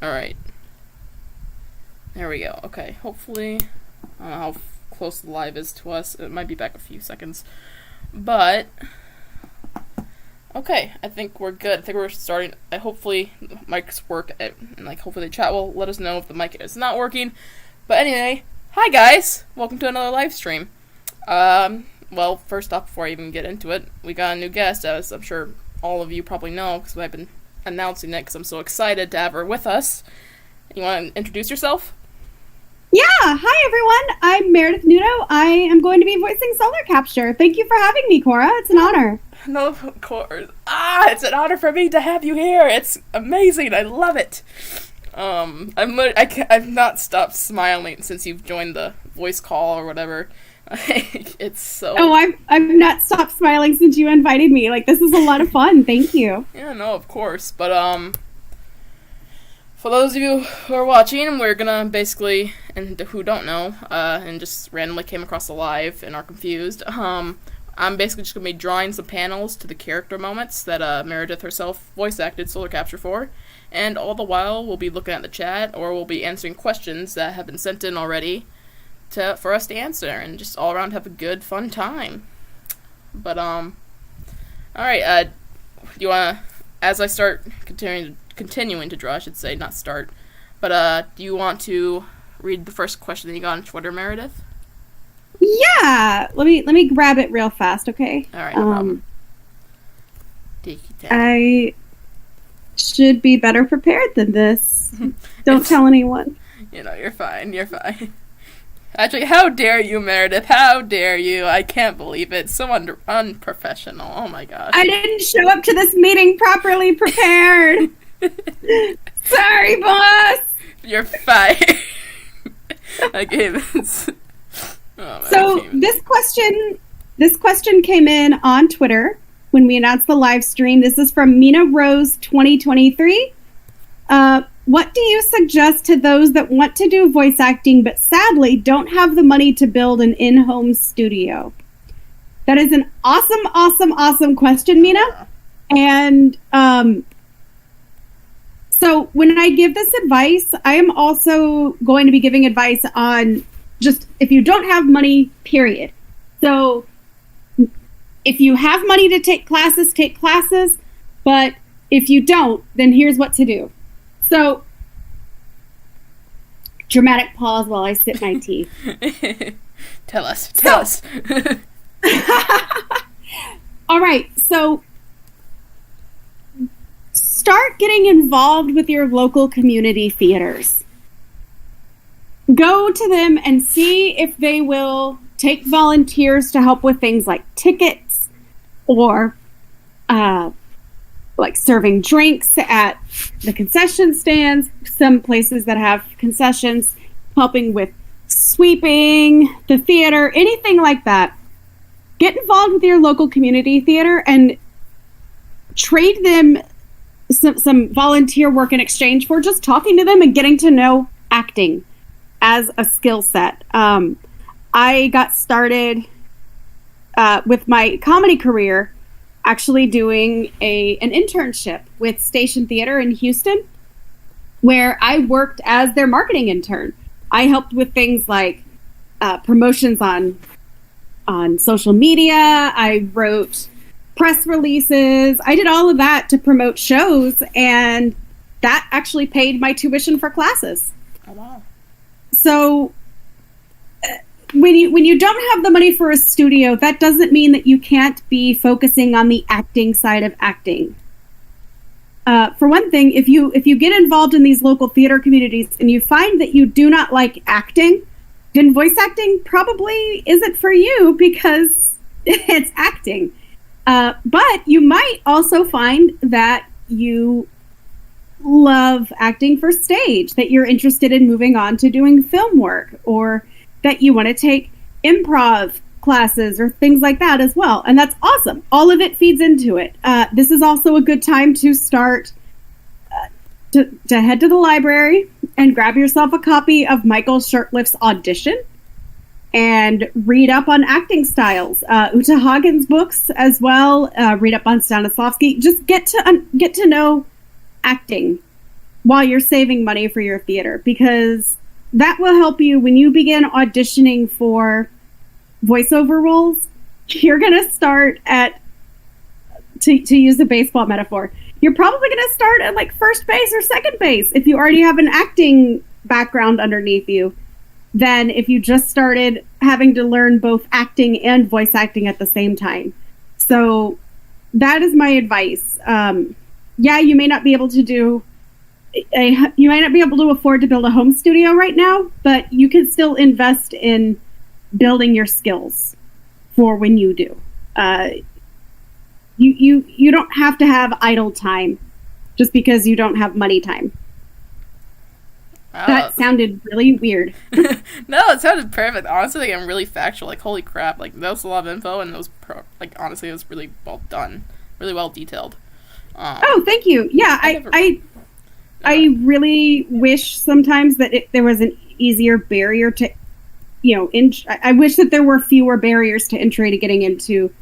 Alright. There we go. Okay, hopefully, I don't know how close the live is to us. It might be back a few seconds. But, okay, I think we're good. I think we're starting. Hopefully, mics work, and hopefully the chat will let us know if the mic is not working. But anyway, hi guys! Welcome to another live stream. Well, first off, before I even get into it, we got a new guest, as I'm sure all of you probably know, because I've been announcing it because I'm so excited to have her with us. You want to introduce yourself? Yeah, hi everyone. I'm Meredith Nudo. I am going to be voicing Solar Capture. Thank you for having me, Cora. It's an honor. No, of course. It's an honor for me to have you here. It's amazing. I love it. I've not stopped smiling since you've joined the voice call or whatever. It's so. Oh, I've not stopped smiling since you invited me. This is a lot of fun. Thank you. Yeah, no, of course. But for those of you who are watching, we're gonna basically, and who don't know, and just randomly came across the live and are confused, I'm basically just gonna be drawing some panels to the character moments that Meredith herself voice acted Solar Capture for, and all the while we'll be looking at the chat, or we'll be answering questions that have been sent in already for us to answer, and just all around have a good, fun time. But alright, you wanna, as I start continuing to draw, I should say, not start. But do you want to read the first question that you got on Twitter, Meredith? Yeah. Let me grab it real fast, okay? All right, no problem. Take your time. I should be better prepared than this. Don't tell anyone. You're fine. You're fine. Actually, how dare you, Meredith? How dare you? I can't believe it. So unprofessional. Oh my gosh. I didn't show up to this meeting properly prepared. Sorry, boss. You're fired. Okay, this. Oh, so this question came in on Twitter when we announced the live stream. This is from Mina Rose 2023. What do you suggest to those that want to do voice acting but sadly don't have the money to build an in-home studio? That is an awesome question, Mina. And so when I give this advice, I am also going to be giving advice on just if you don't have money, period. So if you have money to take classes, but if you don't, then here's what to do. So, dramatic pause while I sip my tea. Tell us. All right, so start getting involved with your local community theaters. Go to them and see if they will take volunteers to help with things like tickets or serving drinks at the concession stands. Some places that have concessions, helping with sweeping the theater, anything like that. Get involved with your local community theater and trade them some volunteer work in exchange for just talking to them and getting to know acting as a skill set. I got started with my comedy career actually doing an internship with Station Theater in Houston, where I worked as their marketing intern. I helped with things like promotions on social media. I wrote press releases. I did all of that to promote shows, and that actually paid my tuition for classes. Oh, wow. So when you don't have the money for a studio, that doesn't mean that you can't be focusing on the acting side of acting. For one thing, if you get involved in these local theater communities and you find that you do not like acting, then voice acting probably isn't for you because it's acting. But you might also find that you love acting for stage, that you're interested in moving on to doing film work, or that you want to take improv classes or things like that as well. And that's awesome. All of it feeds into it. This is also a good time to start to head to the library and grab yourself a copy of Michael Shurtleff's Audition and read up on acting styles. Uta Hagen's books as well. Read up on Stanislavski. Just get to know acting while you're saving money for your theater, because that will help you when you begin auditioning for voiceover roles. You're going to start at, to use a baseball metaphor, you're probably going to start at like first base or second base if you already have an acting background underneath you, than if you just started having to learn both acting and voice acting at the same time. So that is my advice. Yeah, you may not be able to you might not be able to afford to build a home studio right now, but you can still invest in building your skills for when you do. You don't have to have idle time just because you don't have money time. That sounded really weird. No, it sounded perfect. Honestly, like, I'm really factual. Like, holy crap! Like, that was a lot of info, and it was honestly, it was really well done, really well detailed. Oh, thank you. Yeah, I really wish sometimes that there was an easier barrier to, I wish that there were fewer barriers to entry to getting into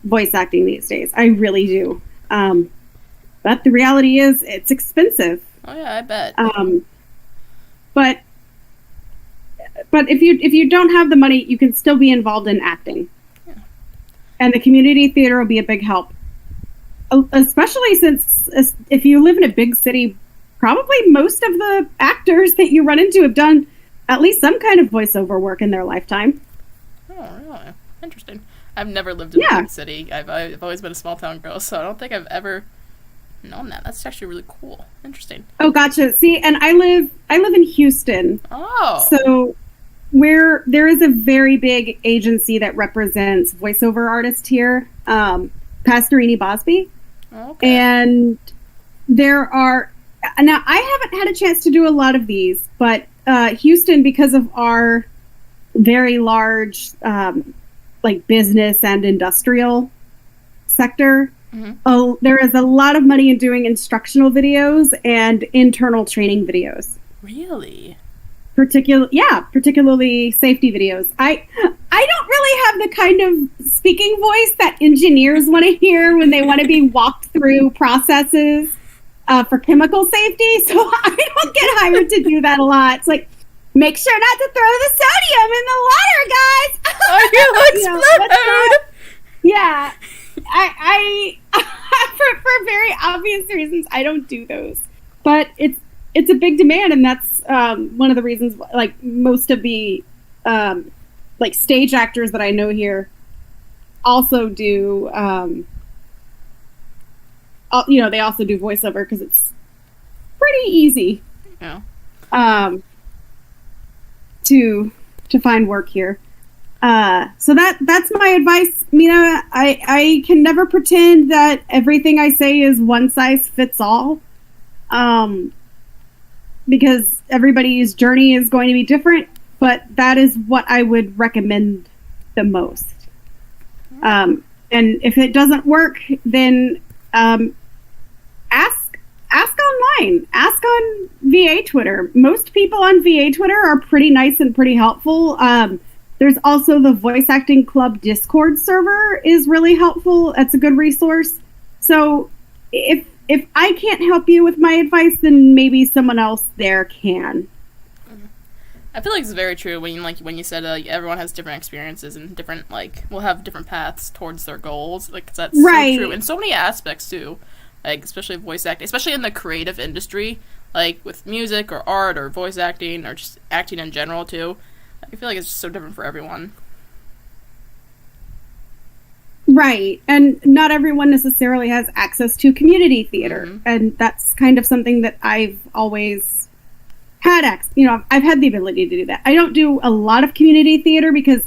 voice acting these days. I really do. But the reality is, it's expensive. Oh yeah, I bet. But if you don't have the money, you can still be involved in acting. Yeah. And the community theater will be a big help. Especially since if you live in a big city, probably most of the actors that you run into have done at least some kind of voiceover work in their lifetime. Oh, really? Interesting. I've never lived in a big city. I've always been a small town girl, so I don't think I've ever known that. That's actually really cool. Interesting. Oh, gotcha. See, and I live in Houston. Oh. So where there is a very big agency that represents voiceover artists here, Pastorini Bosby. Okay. And there are, now I haven't had a chance to do a lot of these, but Houston, because of our very large like business and industrial sector, there is a lot of money in doing instructional videos and internal training videos. Really? Particularly safety videos. I don't really have the kind of speaking voice that engineers want to hear when they want to be walked through processes for chemical safety, so I don't get hired to do that a lot. It's like, make sure not to throw the sodium in the water, guys. Oh, you explode! Yeah, I for very obvious reasons, I don't do those. But it's a big demand, and that's one of the reasons. Like most of the like stage actors that I know here also do. They also do voiceover because it's pretty easy. Yeah. To find work here. So that's my advice, Mina. I can never pretend that everything I say is one size fits all. Because everybody's journey is going to be different, but that is what I would recommend the most. And if it doesn't work, then ask online. Ask on VA Twitter. Most people on VA Twitter are pretty nice and pretty helpful. There's also the Voice Acting Club Discord server is really helpful. That's a good resource. So if I can't help you with my advice, then maybe someone else there can. I feel like it's very true when you said everyone has different experiences and different will have different paths towards their goals. Like that's right. So true in so many aspects too. Like especially voice acting, especially in the creative industry, like with music or art or voice acting or just acting in general too. I feel like it's just so different for everyone. Right, and not everyone necessarily has access to community theater, and that's kind of something that I've always had I've had the ability to do that. I don't do a lot of community theater because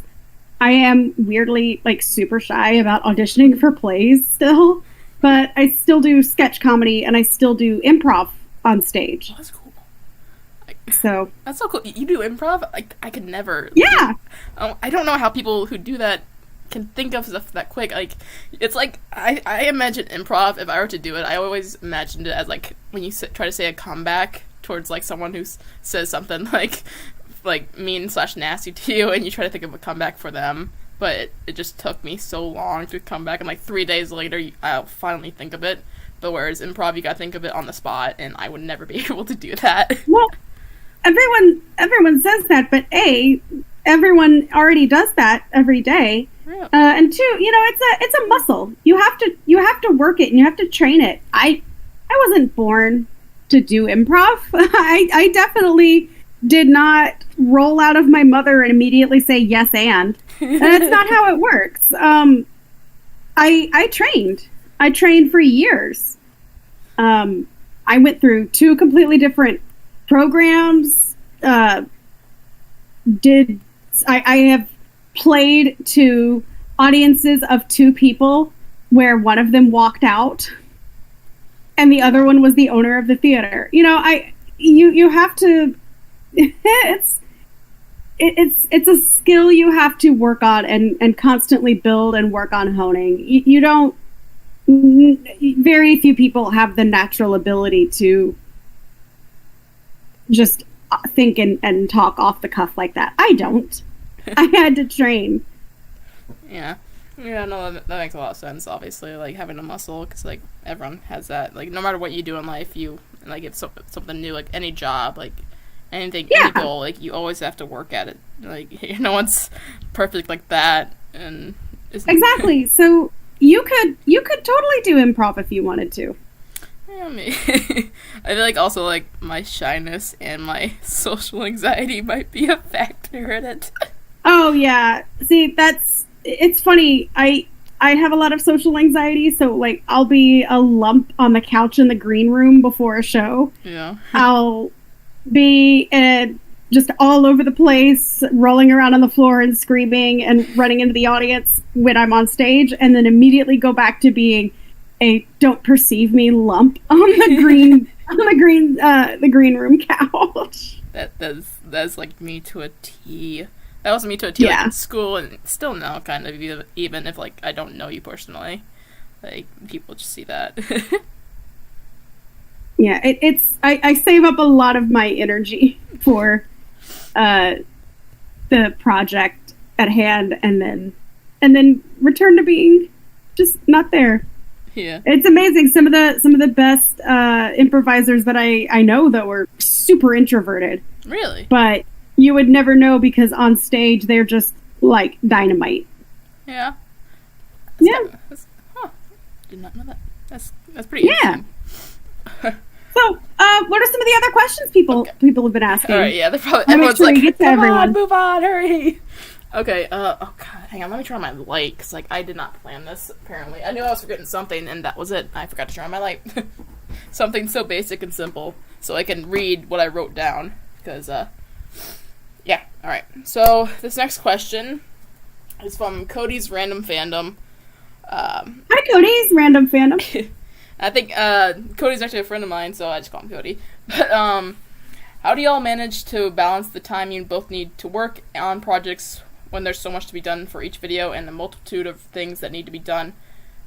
I am weirdly super shy about auditioning for plays still, but I still do sketch comedy and I still do improv on stage. Oh, that's cool. So that's so cool. You do improv? I could never. Yeah. I don't know how people who do that can think of stuff that quick. It's I imagine improv. If I were to do it, I always imagined it as when you try to say a comeback towards someone who says something mean / nasty to you, and you try to think of a comeback for them. But it just took me so long to come back, and 3 days later, I'll finally think of it. But whereas improv, you gotta think of it on the spot, and I would never be able to do that. Well, everyone says that, but everyone already does that every day. Yeah. And two, it's a muscle. You have to work it and you have to train it. I wasn't born to do improv. I definitely did not roll out of my mother and immediately say yes and that's not how it works. I trained for years. I went through 2 completely different programs. I have played to audiences of 2 people where one of them walked out and the other one was the owner of the theater. You have to it's a skill you have to work on and constantly build and work on honing. You don't, very few people have the natural ability to just think and talk off the cuff like that. I don't. I had to train. Yeah. Yeah, no, that makes a lot of sense, obviously, like, having a muscle, because, like, everyone has that, like, no matter what you do in life, you, like, it's something new, like, any job, like, anything, any goal, like, you always have to work at it, like, no one's perfect like that, and... Exactly, so you could totally do improv if you wanted to. Yeah, me. I feel like also, like, my shyness and my social anxiety might be a factor in it. Oh, yeah, see, it's funny. I have a lot of social anxiety, so like I'll be a lump on the couch in the green room before a show. Yeah. I'll be just all over the place, rolling around on the floor and screaming and running into the audience when I'm on stage, and then immediately go back to being a "don't perceive me" lump on the green room couch. That's like me to a T. That was me to a T, like, in school, and still now, kind of, even if, like, I don't know you personally. Like, people just see that. Yeah, I save up a lot of my energy for the project at hand, and then return to being just not there. Yeah. It's amazing. Some of the best improvisers that I know that were super introverted. Really? But you would never know because on stage they're just like dynamite. Yeah. Did not know that. That's pretty interesting. So, what are some of the other questions people have been asking? All right, yeah, they're probably everyone's like, "Come on, move on, hurry." Okay. Oh god, hang on. Let me turn on my light because, like, I did not plan this. Apparently, I knew I was forgetting something, and that was it. I forgot to turn on my light. Something so basic and simple, so I can read what I wrote down. Because, yeah. All right. So this next question is from Cody's Random Fandom. Hi, Cody's Random Fandom. I think Cody's actually a friend of mine, so I just call him Cody. But how do y'all manage to balance the time you both need to work on projects when there's so much to be done for each video and a multitude of things that need to be done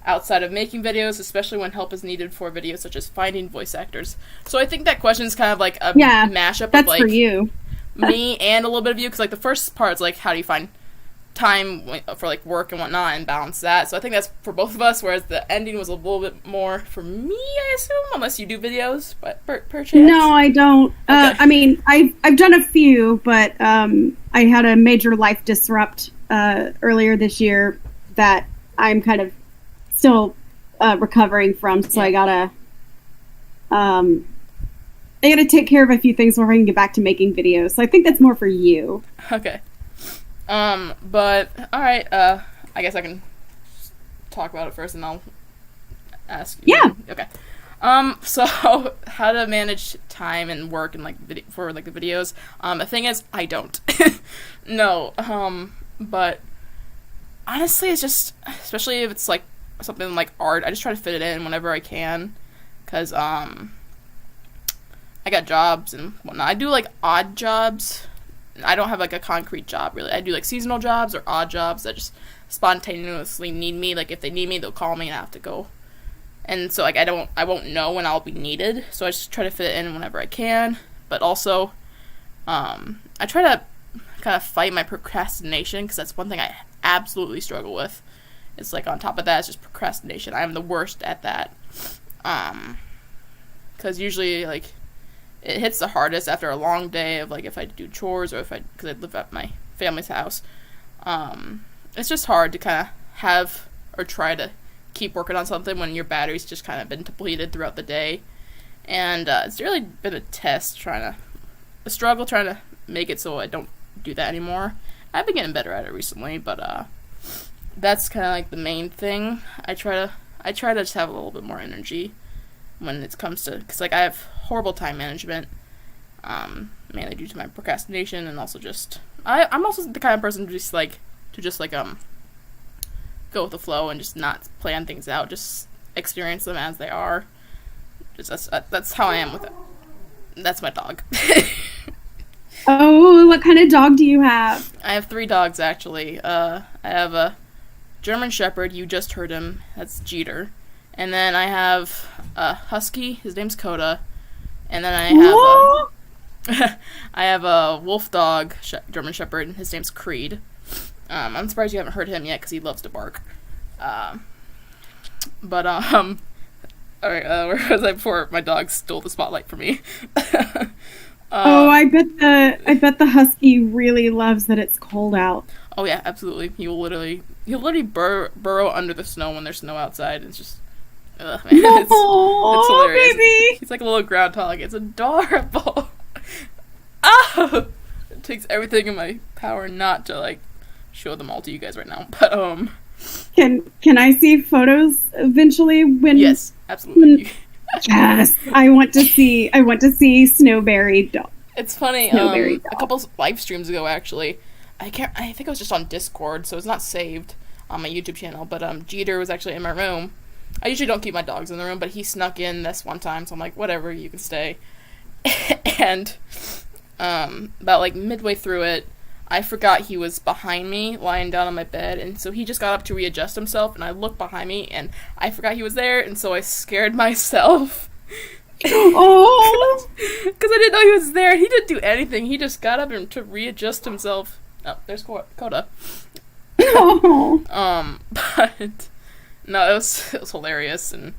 outside of making videos, especially when help is needed for videos such as finding voice actors? So I think that question is kind of like a mashup of, like, for you. Me and a little bit of you, because, like, the first part is, like, how do you find time for, like, work and whatnot and balance that. So I think that's for both of us, whereas the ending was a little bit more for me, I assume, unless you do videos, but per chance. No, I don't. Okay. I mean, I've done a few, but I had a major life disrupt earlier this year that I'm kind of still recovering from, so I gotta take care of a few things before I can get back to making videos. So I think that's more for you. Okay. But, alright, I guess I can talk about it first and I'll ask you. Yeah. Okay. So, how to manage time and work and, like, for, like, the videos. The thing is, I don't. No, but, honestly, it's just, especially if it's, like, something like art, I just try to fit it in whenever I can, because, I got jobs and whatnot. I do, like, odd jobs. I don't have, like, a concrete job, really. I do, like, seasonal jobs or odd jobs that just spontaneously need me. Like, if they need me, they'll call me and I have to go. And so, like, I won't know when I'll be needed, so I just try to fit it in whenever I can. But also, I try to kind of fight my procrastination, because that's one thing I absolutely struggle with. It's, like, on top of that, it's just procrastination. I'm the worst at that. Because usually, like, it hits the hardest after a long day of, like, if I do chores or because I live at my family's house. It's just hard to kind of have or try to keep working on something when your battery's just kind of been depleted throughout the day. And it's really been a struggle trying to make it so I don't do that anymore. I've been getting better at it recently, but that's kind of like the main thing. I try to just have a little bit more energy when it comes to, because like I have horrible time management, mainly due to my procrastination, and also just I'm also the kind of person to just go with the flow and just not plan things out, just experience them as they are. That's how I am with it. That's my dog. Oh, what kind of dog do you have? I have 3 dogs, actually. I have a German Shepherd, you just heard him, that's Jeter. And then I have a Husky, his name's Coda. And then I have a Wolf Dog, German Shepherd, his name's Creed. I'm surprised you haven't heard him yet, because he loves to bark. Alright, where was I before my dog stole the spotlight from me? I bet the Husky really loves that it's cold out. Oh yeah, absolutely. He'll literally burrow under the snow when there's snow outside. It's just, man, it's hilarious. Baby. He's like a little groundhog. It's adorable. Oh, it takes everything in my power not to like show them all to you guys right now. But can I see photos eventually? Yes, absolutely. Yes, I want to see Snowberry dog. It's funny. A couple live streams ago, actually, I think it was just on Discord, so it's not saved on my YouTube channel. But Jeter was actually in my room. I usually don't keep my dogs in the room, but he snuck in this one time, so I'm like, whatever, you can stay. And about like midway through it, I forgot he was behind me, lying down on my bed, and so he just got up to readjust himself, and I looked behind me, and I forgot he was there, and so I scared myself. Oh! Because I didn't know he was there. He didn't do anything. He just got up to readjust himself. Oh, there's Coda. Oh. But no, it was hilarious, and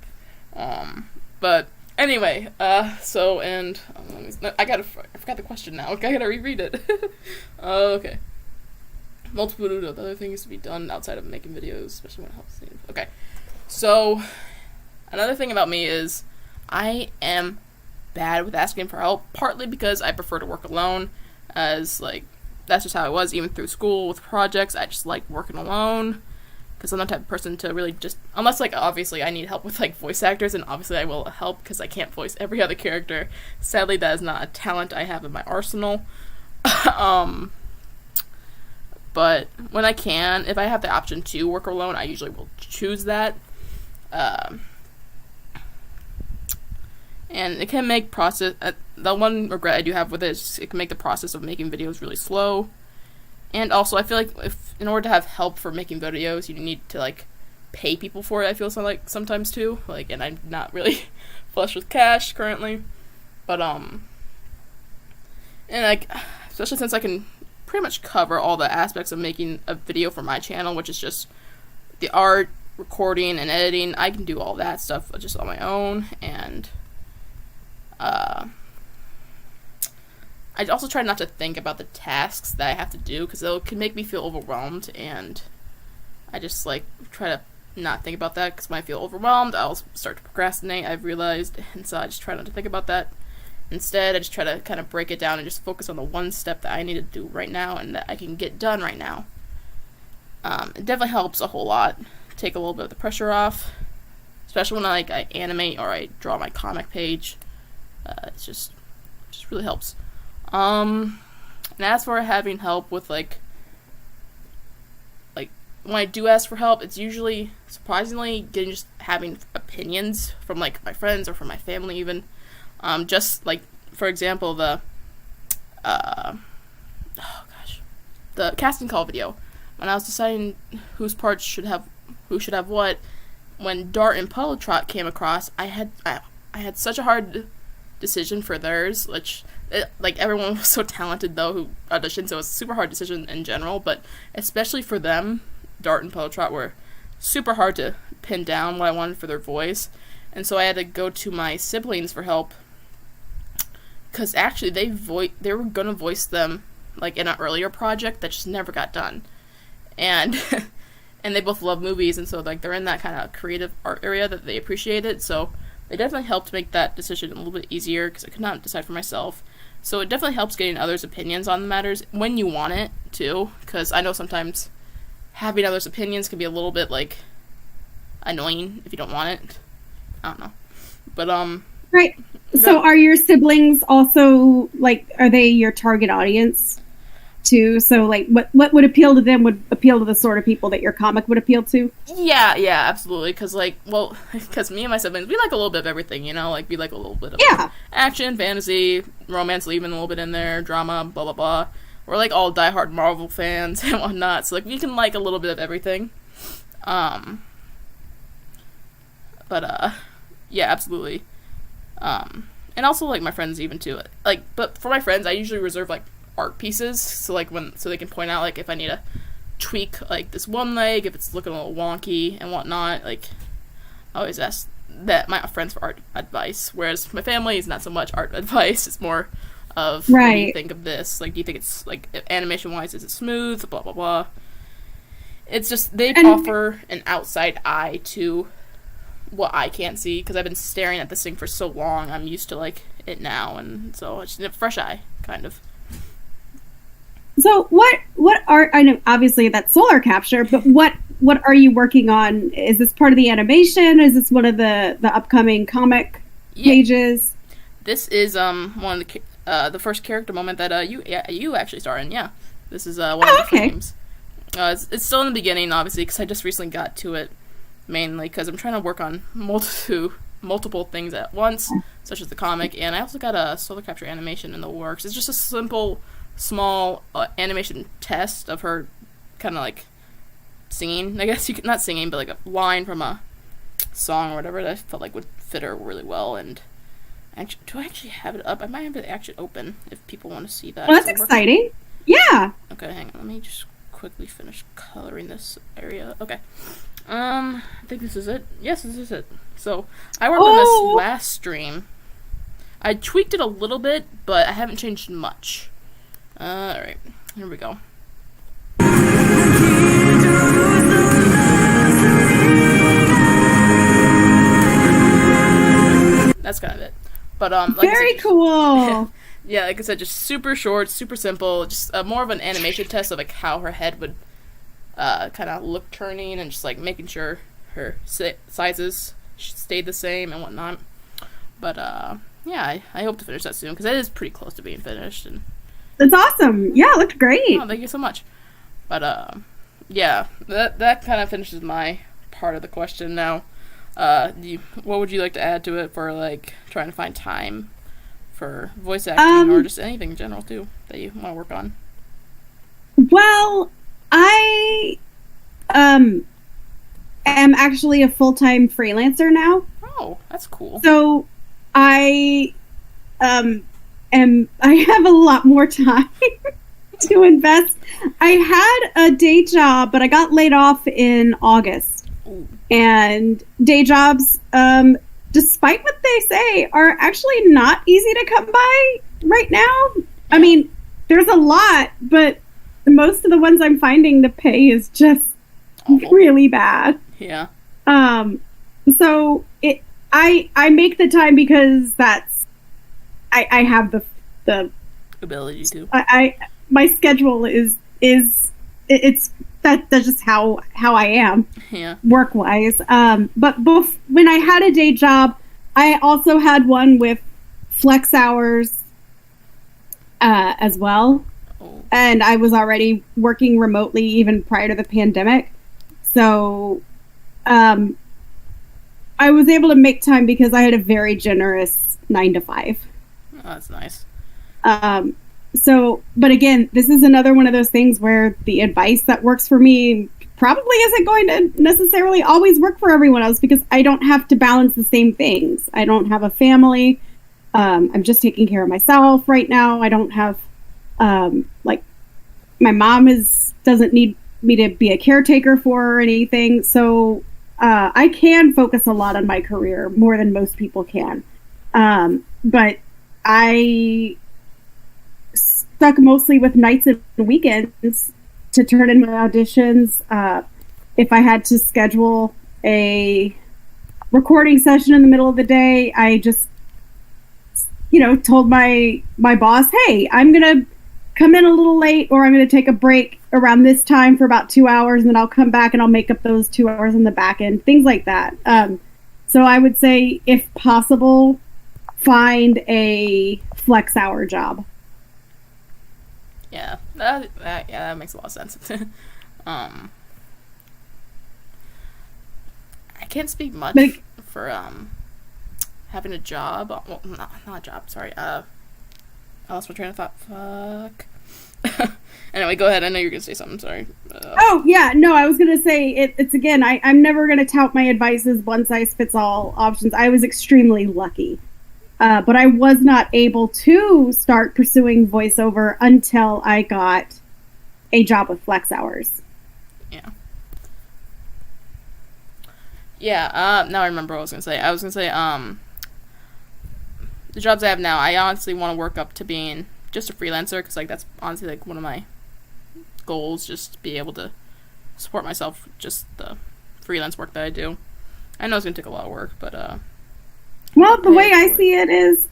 but anyway, I forgot the question now. Okay, I gotta reread it. Okay. Multiple Nudo. The other thing is to be done outside of making videos, especially when it helps. Okay. So, another thing about me is I am bad with asking for help, partly because I prefer to work alone, as, like, that's just how I was, even through school, with projects. I just like working alone, because I'm the type of person to really just, unless, like, obviously I need help with, like, voice actors, and obviously I will help, because I can't voice every other character. Sadly, that is not a talent I have in my arsenal. But when I can, if I have the option to work alone, I usually will choose that. And it can make the one regret I do have with it is it can make the process of making videos really slow. And also, I feel like in order to have help for making videos, you need to, like, pay people for it, I feel like sometimes too. Like, and I'm not really flush with cash currently. But, and, like, especially since I can pretty much cover all the aspects of making a video for my channel, which is just the art, recording, and editing. I can do all that stuff just on my own, and I also try not to think about the tasks that I have to do, because it can make me feel overwhelmed, and I just, like, try to not think about that, because when I feel overwhelmed, I'll start to procrastinate, I've realized, and so I just try not to think about that. Instead, I just try to kind of break it down and just focus on the one step that I need to do right now and that I can get done right now. It definitely helps a whole lot. Take a little bit of the pressure off, especially when I animate or I draw my comic page. It just really helps. And as for having help with when I do ask for help, it's usually surprisingly having opinions from like my friends or from my family even. Just like, for example, the casting call video. When I was deciding who should have what, when Dart and Puddle Trot came across, I had such a hard decision for theirs, which, everyone was so talented, though, who auditioned, so it was a super hard decision in general, but especially for them, Dart and Puddle Trot were super hard to pin down what I wanted for their voice, And so I had to go to my siblings for help, because actually they were gonna voice them like in an earlier project that just never got done, and and they both love movies, and so like they're in that kind of creative art area that they appreciate it. So they definitely helped make that decision a little bit easier, because I could not decide for myself. So it definitely helps getting others' opinions on the matters when you want it too, because I know sometimes having others' opinions can be a little bit like annoying if you don't want it. I don't know, but Right. So are your siblings also, like, are they your target audience too? So like what would appeal to them would appeal to the sort of people that your comic would appeal to? Yeah, absolutely. Because because me and my siblings, we like a little bit of everything, you know? Like, we like a little bit of action, fantasy, romance, leaving a little bit in there, drama, blah, blah, blah. We're like all diehard Marvel fans and whatnot, so like we can like a little bit of everything. Yeah, absolutely. And also like my friends even too. Like, but for my friends, I usually reserve like art pieces, so like so they can point out like if I need to tweak like this one leg, if it's looking a little wonky and whatnot. Like, I always ask my friends for art advice, whereas my family is not so much art advice. It's more of, what do you think of this? Like, do you think it's like animation wise, is it smooth? Blah blah blah. It's just they offer an outside eye to what I can't see, because I've been staring at this thing for so long. I'm used to like it now, and so it's a fresh eye kind of. So what are, I know obviously that's solar capture, but what are you working on? Is this part of the animation? Is this one of the upcoming comic pages? This is one of the first character moment that you actually star in. Yeah, this is one of the frames. It's still in the beginning, obviously, because I just recently got to it, mainly because I'm trying to work on multiple things at once, such as the comic, and I also got a solar capture animation in the works. It's just a simple, small animation test of her kind of like singing, I guess you could, not singing, but like a line from a song or whatever that I felt like would fit her really well. And actually, do I actually have it up? I might have it actually open if people want to see that. Well, that's exciting. Yeah. Okay, hang on. Let me just quickly finish coloring this area. Okay. I think this is it. Yes, this is it. So, I worked on this last stream. I tweaked it a little bit, but I haven't changed much. Alright. Here we go. That's kind of it. But, like very cool. Yeah, like I said, just super short, super simple. Just more of an animation test of like how her head would kind of look turning, and just like making sure her sizes stayed the same and whatnot. But yeah, I hope to finish that soon, because it is pretty close to being finished. And that's awesome. Yeah, it looked great. Oh, thank you so much. But yeah, that kind of finishes my part of the question. Now, what would you like to add to it for like trying to find time for voice acting, or just anything in general too that you want to work on? Well, I am actually a full-time freelancer now. Oh, that's cool. So I have a lot more time to invest. I had a day job, but I got laid off in August. Ooh. And day jobs, despite what they say, are actually not easy to come by right now. I mean, there's a lot, but most of the ones I'm finding, the pay is just really bad. Yeah. So I make the time because I have the ability to. My schedule is that's just how I am. Yeah. Work wise. But when I had a day job, I also had one with flex hours as well. Oh. And I was already working remotely even prior to the pandemic. So I was able to make time because I had a very generous 9 to 5. Oh, that's nice. So, but again, this is another one of those things where the advice that works for me probably isn't going to necessarily always work for everyone else, because I don't have to balance the same things. I don't have a family. I'm just taking care of myself right now. I don't have, like, my mom doesn't need me to be a caretaker for her or anything. So I can focus a lot on my career more than most people can. But I stuck mostly with nights and weekends to turn in my auditions. If I had to schedule a recording session in the middle of the day, I just, told my boss, hey, I'm going to come in a little late, or I'm going to take a break around this time for about 2 hours, and then I'll come back and I'll make up those 2 hours in the back end, things like that. So I would say, if possible, find a flex hour job. Yeah, that makes a lot of sense. I can't speak much for having a job. Well, not a job. Sorry. I lost my train of thought. Fuck. Anyway, go ahead. I know you're gonna say something. Sorry. Oh yeah, no. I was gonna say it's again. I'm never gonna tout my advice as one size fits all options. I was extremely lucky, but I was not able to start pursuing voiceover until I got a job with flex hours. Yeah. Yeah. Now I remember what I was gonna say. The jobs I have now, I honestly want to work up to being just a freelancer, because that's honestly one of my goals, just to be able to support myself, just the freelance work that I do. I know it's gonna take a lot of work, but well, the way I see it is,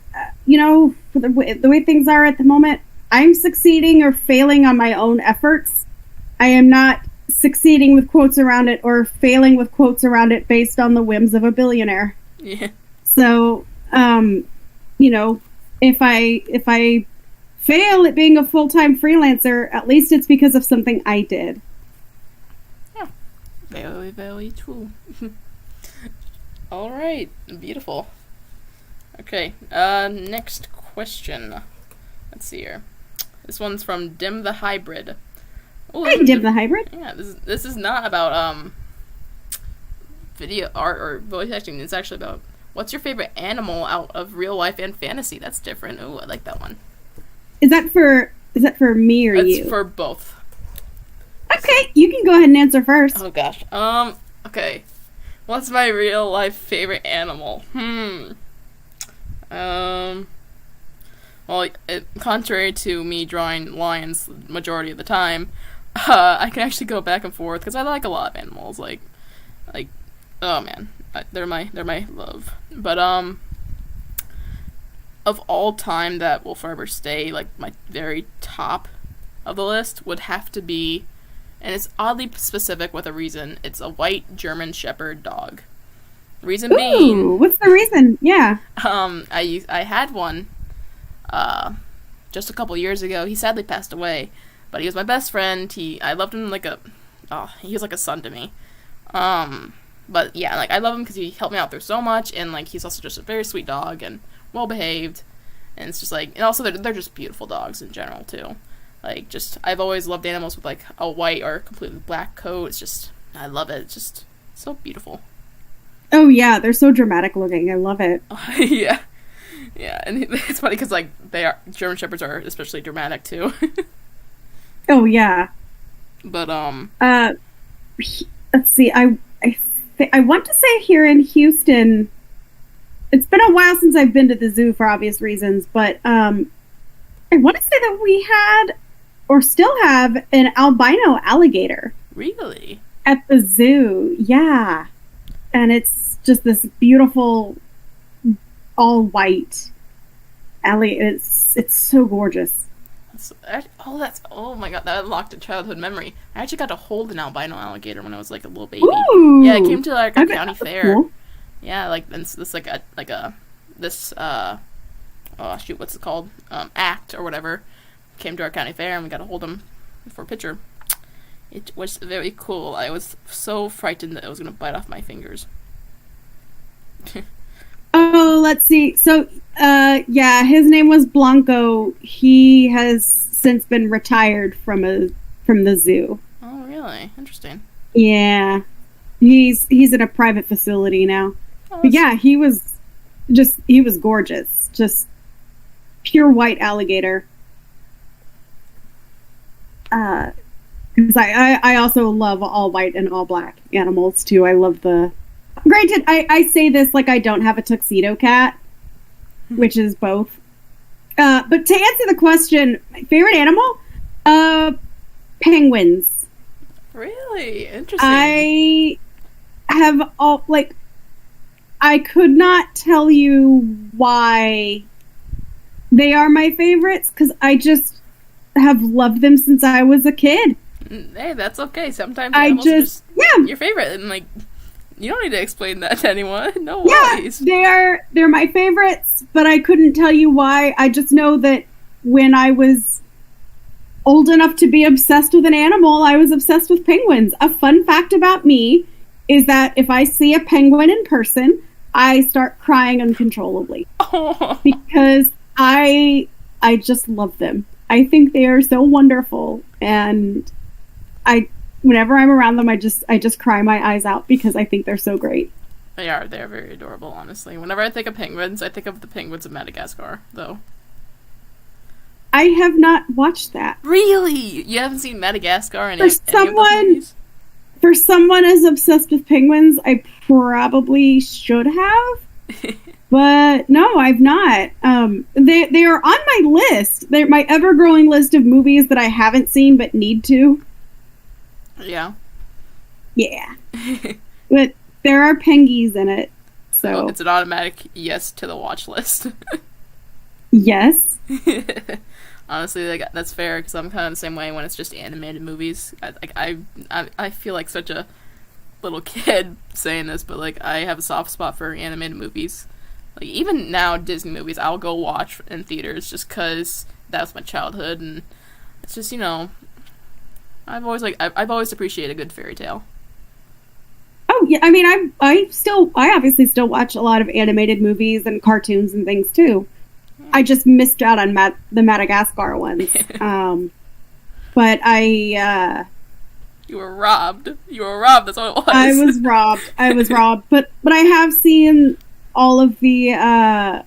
for the way things are at the moment, I'm succeeding or failing on my own efforts. I am not succeeding with quotes around it or failing with quotes around it based on the whims of a billionaire. Yeah. So, if I fail at being a full-time freelancer, at least it's because of something I did. Yeah. Very, very true. All right. Beautiful. Okay. Next question. Let's see here. This one's from Dim the Hybrid. Ooh, hey, Dim the Hybrid. Yeah, this is not about video art or voice acting. It's actually about what's your favorite animal out of real life and fantasy. That's different. Ooh, I like that one. Is that for me or you? It's for both. Okay, you can go ahead and answer first. Oh gosh. Okay. What's my real life favorite animal? Well, contrary to me drawing lions the majority of the time, I can actually go back and forth because I like a lot of animals. Like, oh man, they're my love. But of all time, that will forever stay like my very top of the list would have to be, and it's oddly specific with a reason. It's a white German Shepherd dog. Reason being, what's the reason? Yeah. I had one. Just a couple years ago. He sadly passed away, but he was my best friend. I loved him he was like a son to me. But yeah, I love him because he helped me out through so much, and he's also just a very sweet dog and well behaved, and it's just and also they're just beautiful dogs in general too. I've always loved animals with a white or completely black coat. It's just, I love it. It's just so beautiful. Oh yeah, they're so dramatic looking. I love it. Yeah. Yeah, and it's funny because German Shepherds are especially dramatic too. Oh yeah. But let's see. I want to say here in Houston. It's been a while since I've been to the zoo for obvious reasons, but I want to say that we had or still have an albino alligator. Really? At the zoo, yeah. And it's just this beautiful, all white alligator. It's so gorgeous. Oh my god, that unlocked a childhood memory. I actually got to hold an albino alligator when I was a little baby. Ooh, yeah, it came to a county fair. Cool. Yeah, what's it called? Act or whatever. Came to our county fair and we got to hold him for a picture. It was very cool. I was so frightened that it was going to bite off my fingers. Oh, let's see. So, yeah, his name was Blanco. He has since been retired from the zoo. Oh, really? Interesting. Yeah, he's in a private facility now. Oh, but yeah, he was gorgeous. Just pure white alligator. Because I also love all white and all black animals too. I love the Granted, I say this like I don't have a tuxedo cat, which is both. But to answer the question, my favorite animal? Penguins. Really? Interesting. I have I could not tell you why they are my favorites, because I just have loved them since I was a kid. Hey, that's okay. Sometimes I animals are just, yeah. your favorite, and like, you don't need to explain that to anyone. No Yeah, worries. they're my favorites, but I couldn't tell you why. I just know that when I was old enough to be obsessed with an animal, I was obsessed with penguins. A fun fact about me is that if I see a penguin in person, I start crying uncontrollably. Oh. Because I just love them. I think they are so wonderful, and whenever I'm around them, I just cry my eyes out because I think they're so great. They're very adorable, honestly. Whenever I think of penguins, I think of the penguins of Madagascar, though. I have not watched that. Really? You haven't seen Madagascar in For any of those movies? For someone as obsessed with penguins, I probably should have. But no, I've not. They are on my list. They're my ever-growing list of movies that I haven't seen but need to. Yeah. Yeah. But there are pengies in it, so it's an automatic yes to the watch list. Yes. Honestly, like, that's fair, because I'm kind of the same way when it's just animated movies. I feel like such a little kid saying this, but like, I have a soft spot for animated movies. Like, even now, Disney movies, I'll go watch in theaters just because that was my childhood, and it's just, you know, I've always appreciated a good fairy tale. Oh yeah, I mean, I obviously still watch a lot of animated movies and cartoons and things too. I just missed out on the Madagascar ones. But You were robbed. You were robbed. That's what it was. I was robbed. But I have seen all of the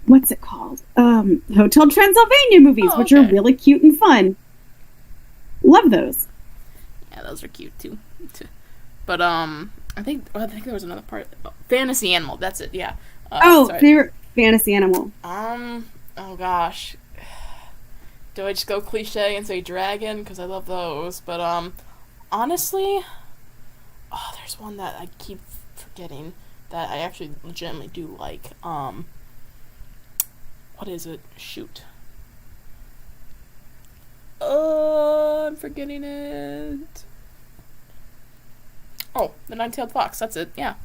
what's it called? Hotel Transylvania movies, which are really cute and fun. Love those. Yeah, those are cute too. But I think there was another part. Fantasy Animal. That's it. Yeah. Favorite fantasy animal. Oh gosh. Do I just go cliche and say dragon? Because I love those. But honestly, there's one that I keep forgetting that I actually legitimately do like. What is it? Shoot. I'm forgetting it. Oh, the Nine-Tailed Fox. That's it. Yeah.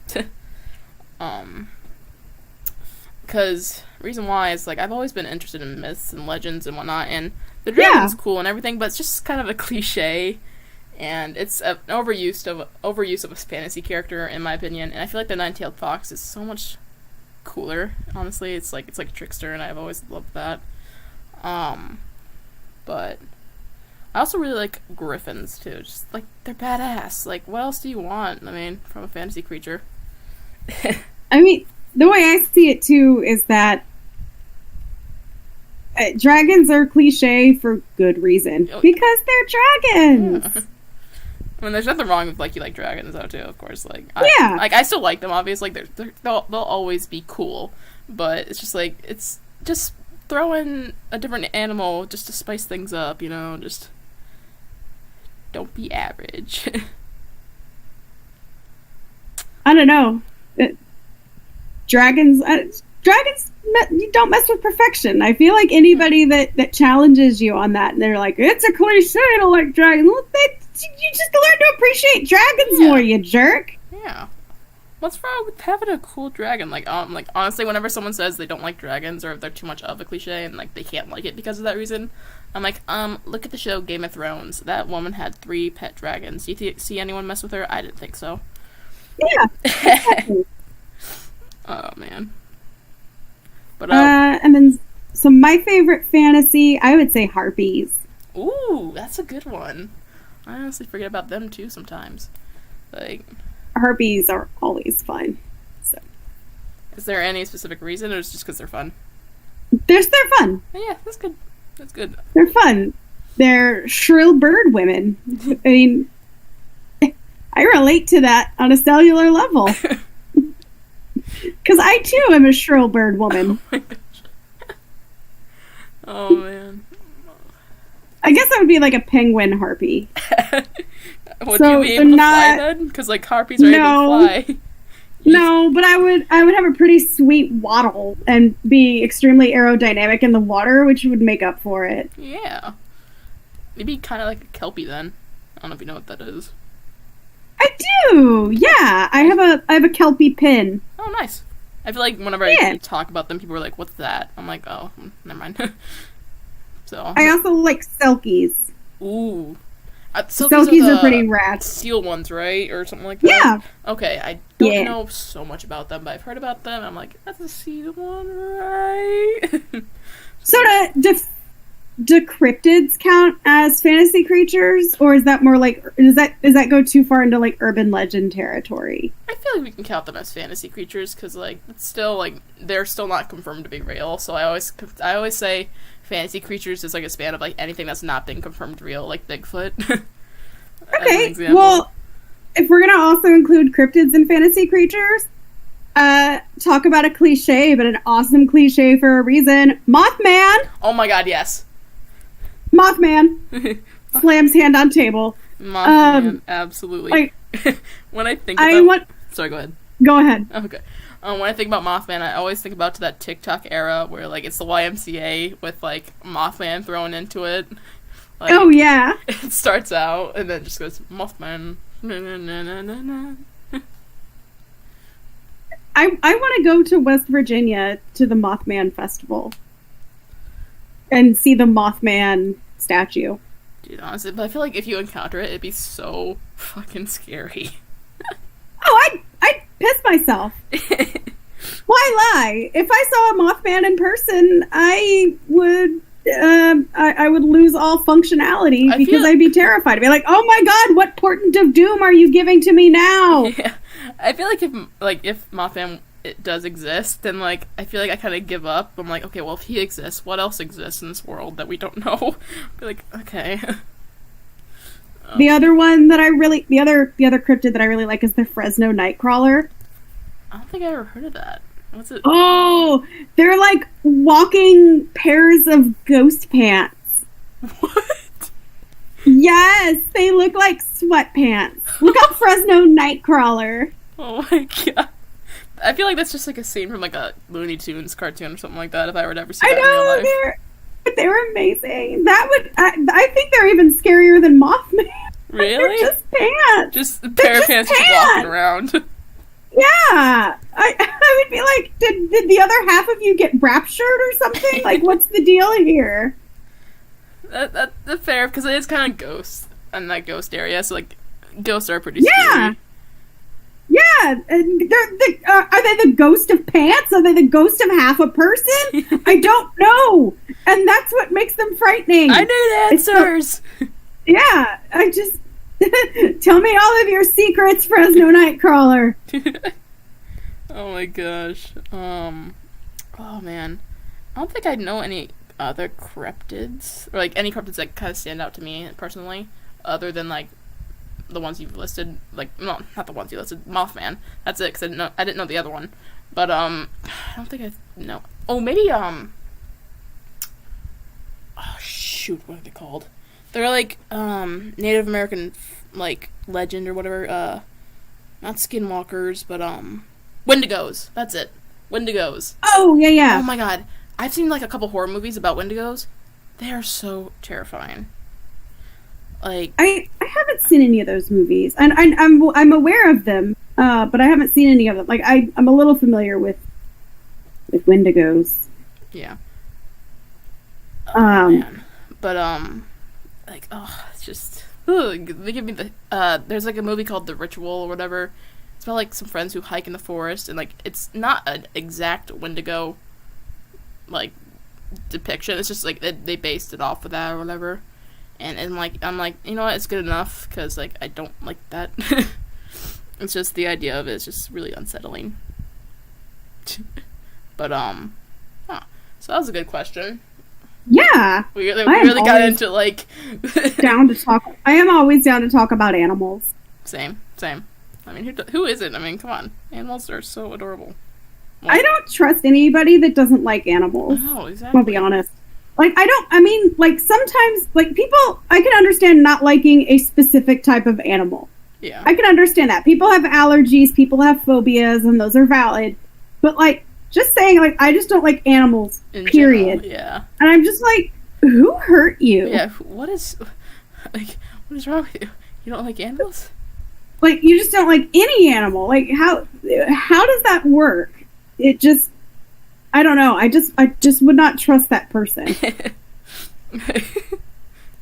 Because reason why is, like, I've always been interested in myths and legends and whatnot, and the dragon's cool and everything, but it's just kind of a cliche, and it's an overuse of a fantasy character, in my opinion. And I feel like the Nine-Tailed Fox is so much cooler. Honestly, it's like a trickster, and I've always loved that. But I also really like griffins too. Just like, they're badass. Like, what else do you want? I mean, from a fantasy creature. I mean, the way I see it too is that dragons are cliche for good reason, because they're dragons. Yeah. I mean, there's nothing wrong with, like, you like dragons though too. Of course, like, I still like them. Obviously, like, they'll always be cool, but it's just like, it's just throw in a different animal just to spice things up. You know, just don't be average. I don't know. Dragons, you don't mess with perfection. I feel like anybody that challenges you on that, and they're like, it's a cliche, I don't like dragons. Well, you just learn to appreciate dragons more, you jerk. Yeah. What's wrong with having a cool dragon? Like honestly, whenever someone says they don't like dragons, or if they're too much of a cliche and like they can't like it because of that reason, I'm like, look at the show Game of Thrones. That woman had 3 pet dragons. Do you see anyone mess with her? I didn't think so. Yeah. Exactly. Oh man. But and then so my favorite fantasy, I would say harpies. Ooh, that's a good one. I honestly forget about them too sometimes. Like, harpies are always fun. So, is there any specific reason, or is it just because they're fun? They're fun. Yeah, that's good. That's good. They're fun. They're shrill bird women. I mean, I relate to that on a cellular level. Because I, too, am a shrill bird woman. Oh my gosh. Oh, man. I guess I would be like a penguin harpy. Would you be able to fly then? Because, like, harpies are able to fly. No, but I would have a pretty sweet waddle and be extremely aerodynamic in the water, which would make up for it. Yeah. Maybe kind of like a kelpie then. I don't know if you know what that is. I do. Yeah, I have a kelpie pin. Oh, nice. I feel like whenever I talk about them, people are like, "What's that?" I'm like, "Oh, never mind." So. I also like selkies. Ooh. Selkies are pretty rad. Seal ones, right? Or something like that? Yeah. Okay, I don't know so much about them, but I've heard about them. I'm like, that's a seal one, right? So do cryptids count as fantasy creatures? Or is that more like, does that go too far into, like, urban legend territory? I feel like we can count them as fantasy creatures, because, like, it's still, like, they're still not confirmed to be real, so I always say fantasy creatures is like a span of like anything that's not been confirmed real, like Bigfoot. Okay, well, if we're gonna also include cryptids and fantasy creatures, talk about a cliche, but an awesome cliche for a reason. Mothman! Oh my god, yes. Mothman. Slams hand on table. Mothman, absolutely. Like, when I think about... Sorry, go ahead. Go ahead. Okay. When I think about Mothman, I always think about to that TikTok era where, like, it's the YMCA with, like, Mothman thrown into it. Like, oh, yeah. It starts out, and then just goes, Mothman. Na, na, na, na, na, na. I want to go to West Virginia to the Mothman Festival and see the Mothman statue. Dude, honestly, but I feel like if you encounter it, it'd be so fucking scary. Oh, I'd piss myself. Why lie? If I saw a Mothman in person, I would lose all functionality because I'd be terrified. I'd be like, "Oh my god, what portent of doom are you giving to me now?" Yeah, I feel like if Mothman does exist, then like I feel like I kind of give up. I'm like, okay, well if he exists, what else exists in this world that we don't know? Be like, okay. The other one that the other cryptid that I really like is the Fresno Nightcrawler. I don't think I ever heard of that. What's it? Oh, they're like walking pairs of ghost pants. What? Yes, they look like sweatpants. Look up Fresno Nightcrawler. Oh my god. I feel like that's just like a scene from like a Looney Tunes cartoon or something like that if I were to ever see that in real life. They're amazing. I think they're even scarier than Mothman. Really? They're just pants. Just a pair of pants just walking around. Yeah. I would be like, did the other half of you get raptured or something? Like, what's the deal here? That's fair, because it is kind of ghost in that ghost area, so like ghosts are pretty scary. Yeah, are they the ghost of pants? Are they the ghost of half a person? I don't know, and that's what makes them frightening. I need answers. Yeah, I just tell me all of your secrets, Fresno Nightcrawler. Oh my gosh. Oh man, I don't think I know any other cryptids or like any cryptids that kind of stand out to me personally, other than like the ones you've listed, like, no, not the ones you listed, Mothman. That's it, because I didn't know the other one. But, I don't think I know. Oh, maybe, oh, shoot, what are they called? They're, like, Native American, like, legend or whatever, not skinwalkers, but, Wendigos. That's it. Wendigos. Oh, yeah. Oh my god. I've seen, like, a couple horror movies about Wendigos. They are so terrifying. Like, I haven't seen any of those movies, and I'm aware of them, but I haven't seen any of them. Like I'm a little familiar with Wendigos. Yeah. Oh, man. But like, it's just they give me the there's like a movie called The Ritual or whatever. It's about like some friends who hike in the forest, and like it's not an exact Wendigo like depiction. It's just like they based it off of that or whatever. And like I'm like, you know what, it's good enough, because like I don't like that. It's just the idea of it is just really unsettling. But so that was a good question. Yeah, we really got into like down to talk. I am always down to talk about animals. Same. I mean, who isn't? I mean, come on. Animals are so adorable. Well, I don't trust anybody that doesn't like animals. no, exactly. I'll be honest. Like, sometimes, like, people, I can understand not liking a specific type of animal. Yeah. I can understand that. People have allergies, people have phobias, and those are valid. But, like, just saying, like, I just don't like animals, In period. general, yeah. And I'm just like, who hurt you? Yeah, what is wrong with you? You don't like animals? Like, you just don't like any animal. Like, how does that work? It just, I don't know. I just would not trust that person.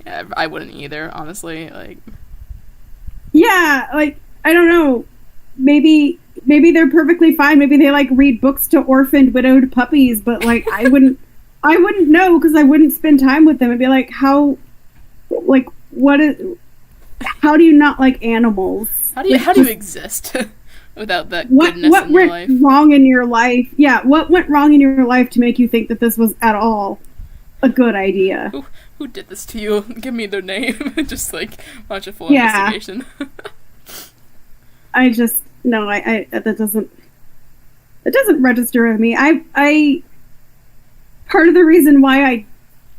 Yeah, I wouldn't either, honestly. Like, yeah, like, I don't know. Maybe they're perfectly fine. Maybe they like read books to orphaned, widowed puppies. But like, I wouldn't know because I wouldn't spend time with them. I'd be like, how do you not like animals? how do you exist without that goodness what in your went life? wrong in your life? Yeah, what went wrong in your life to make you think that this was at all a good idea? Who did this to you? Give me their name. Just like watch a full investigation. I just no, I that doesn't register with me. I part of the reason why I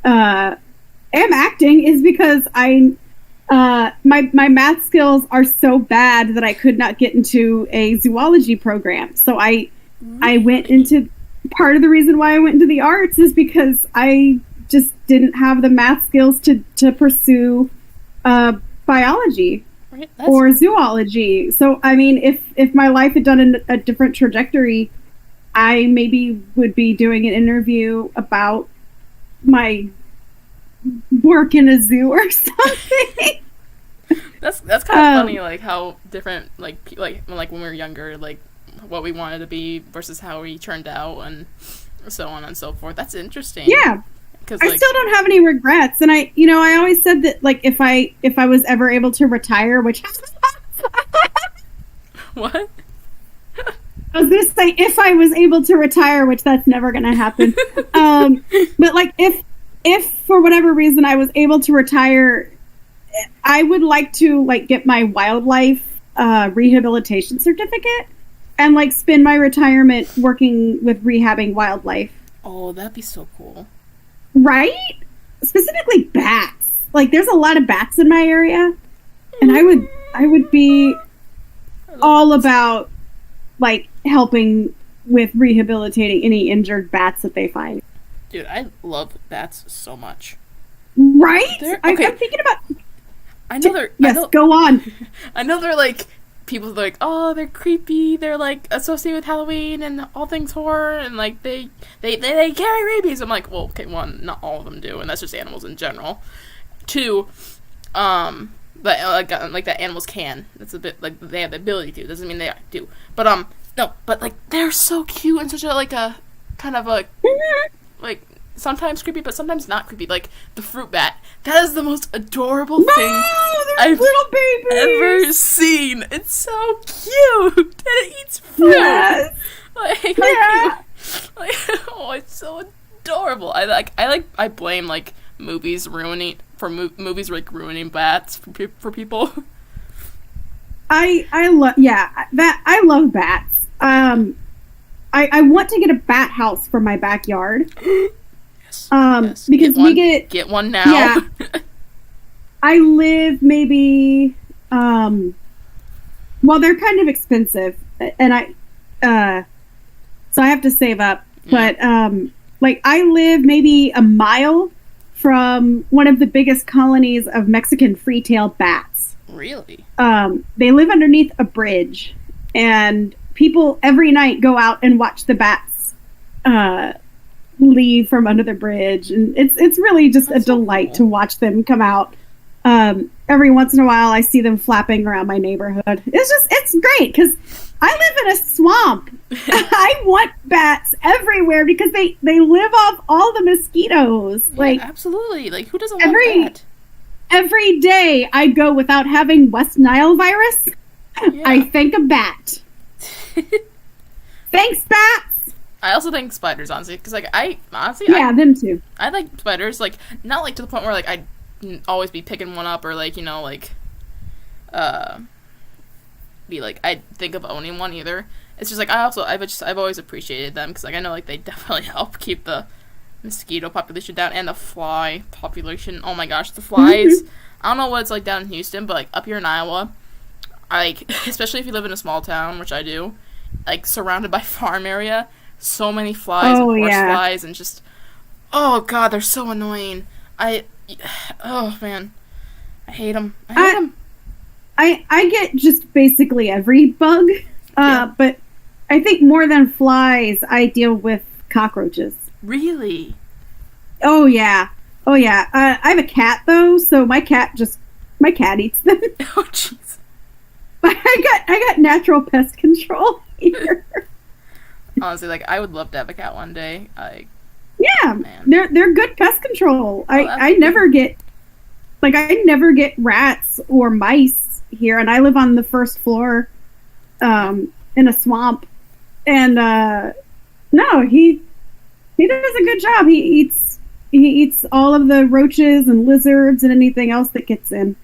am acting is because my math skills are so bad that I could not get into a zoology program. So I went into, part of the reason why I went into the arts is because I just didn't have the math skills to pursue biology. Right? Or zoology. So, I mean, if my life had done a different trajectory, I maybe would be doing an interview about my work in a zoo or something. That's kind of funny, like how different, like when we were younger, like what we wanted to be versus how we turned out, and so on and so forth. That's interesting. Yeah. I still don't have any regrets, and I always said that, like, if I was ever able to retire, which what? I was gonna say if I was able to retire, which that's never gonna happen. But like if for whatever reason I was able to retire, I would like to like get my wildlife rehabilitation certificate and like spend my retirement working with rehabbing wildlife. Oh, that'd be so cool. Right? Specifically bats. Like, there's a lot of bats in my area, and I would be all about like helping with rehabilitating any injured bats that they find. Dude, I love bats so much. Right? Okay. I'm thinking about. I know they're. Yes, go on. I know they're like. People are like, oh, they're creepy. They're like associated with Halloween and all things horror, and like they carry rabies. I'm like, well, okay, one, not all of them do, and that's just animals in general. Two, but like that animals can. That's a bit like they have the ability to. Doesn't mean they do. But no, but like they're so cute and such a like a kind of like sometimes creepy, but sometimes not creepy. Like the fruit bat. That is the most adorable thing I've little babies. ever seen. It's so cute, and it eats fruit. Yes. Oh, it's so adorable. I blame like movies ruining bats for people. I love bats. I want to get a bat house for my backyard. Yes. Because get one now. Yeah. I live maybe well, they're kind of expensive, and so I have to save up. Yeah. But like I live maybe a mile from one of the biggest colonies of Mexican free-tailed bats. Really? They live underneath a bridge, and people every night go out and watch the bats leave from under the bridge, and it's really just That's a delight so cool to watch them come out. Every once in a while I see them flapping around my neighborhood. It's great because I live in a swamp. I want bats everywhere because they live off all the mosquitoes. Yeah, like absolutely. Like who doesn't want that? Every day I go without having West Nile virus. Yeah. I thank a bat. Thanks, bats. I also think spiders, honestly, because like Them too. I like spiders, like not like to the point where like I'd always be picking one up or like like be like I think of owning one either. It's just like I've always appreciated them because like I know like they definitely help keep the mosquito population down and the fly population. Oh my gosh, the flies. I don't know what it's like down in Houston, but like up here in Iowa, especially if you live in a small town, which I do, like surrounded by farm area, so many flies and horse flies and just, oh god, they're so annoying. Oh man, I hate them. I hate them. I get just basically every bug, but I think more than flies, I deal with cockroaches. Really? Oh yeah. I have a cat though, so my cat eats them. Oh jeez. I got natural pest control here. Honestly, like I would love to have a cat one day. Yeah, man. They're good pest control. I never get rats or mice here, and I live on the first floor, in a swamp, and no, he does a good job. He eats all of the roaches and lizards and anything else that gets in.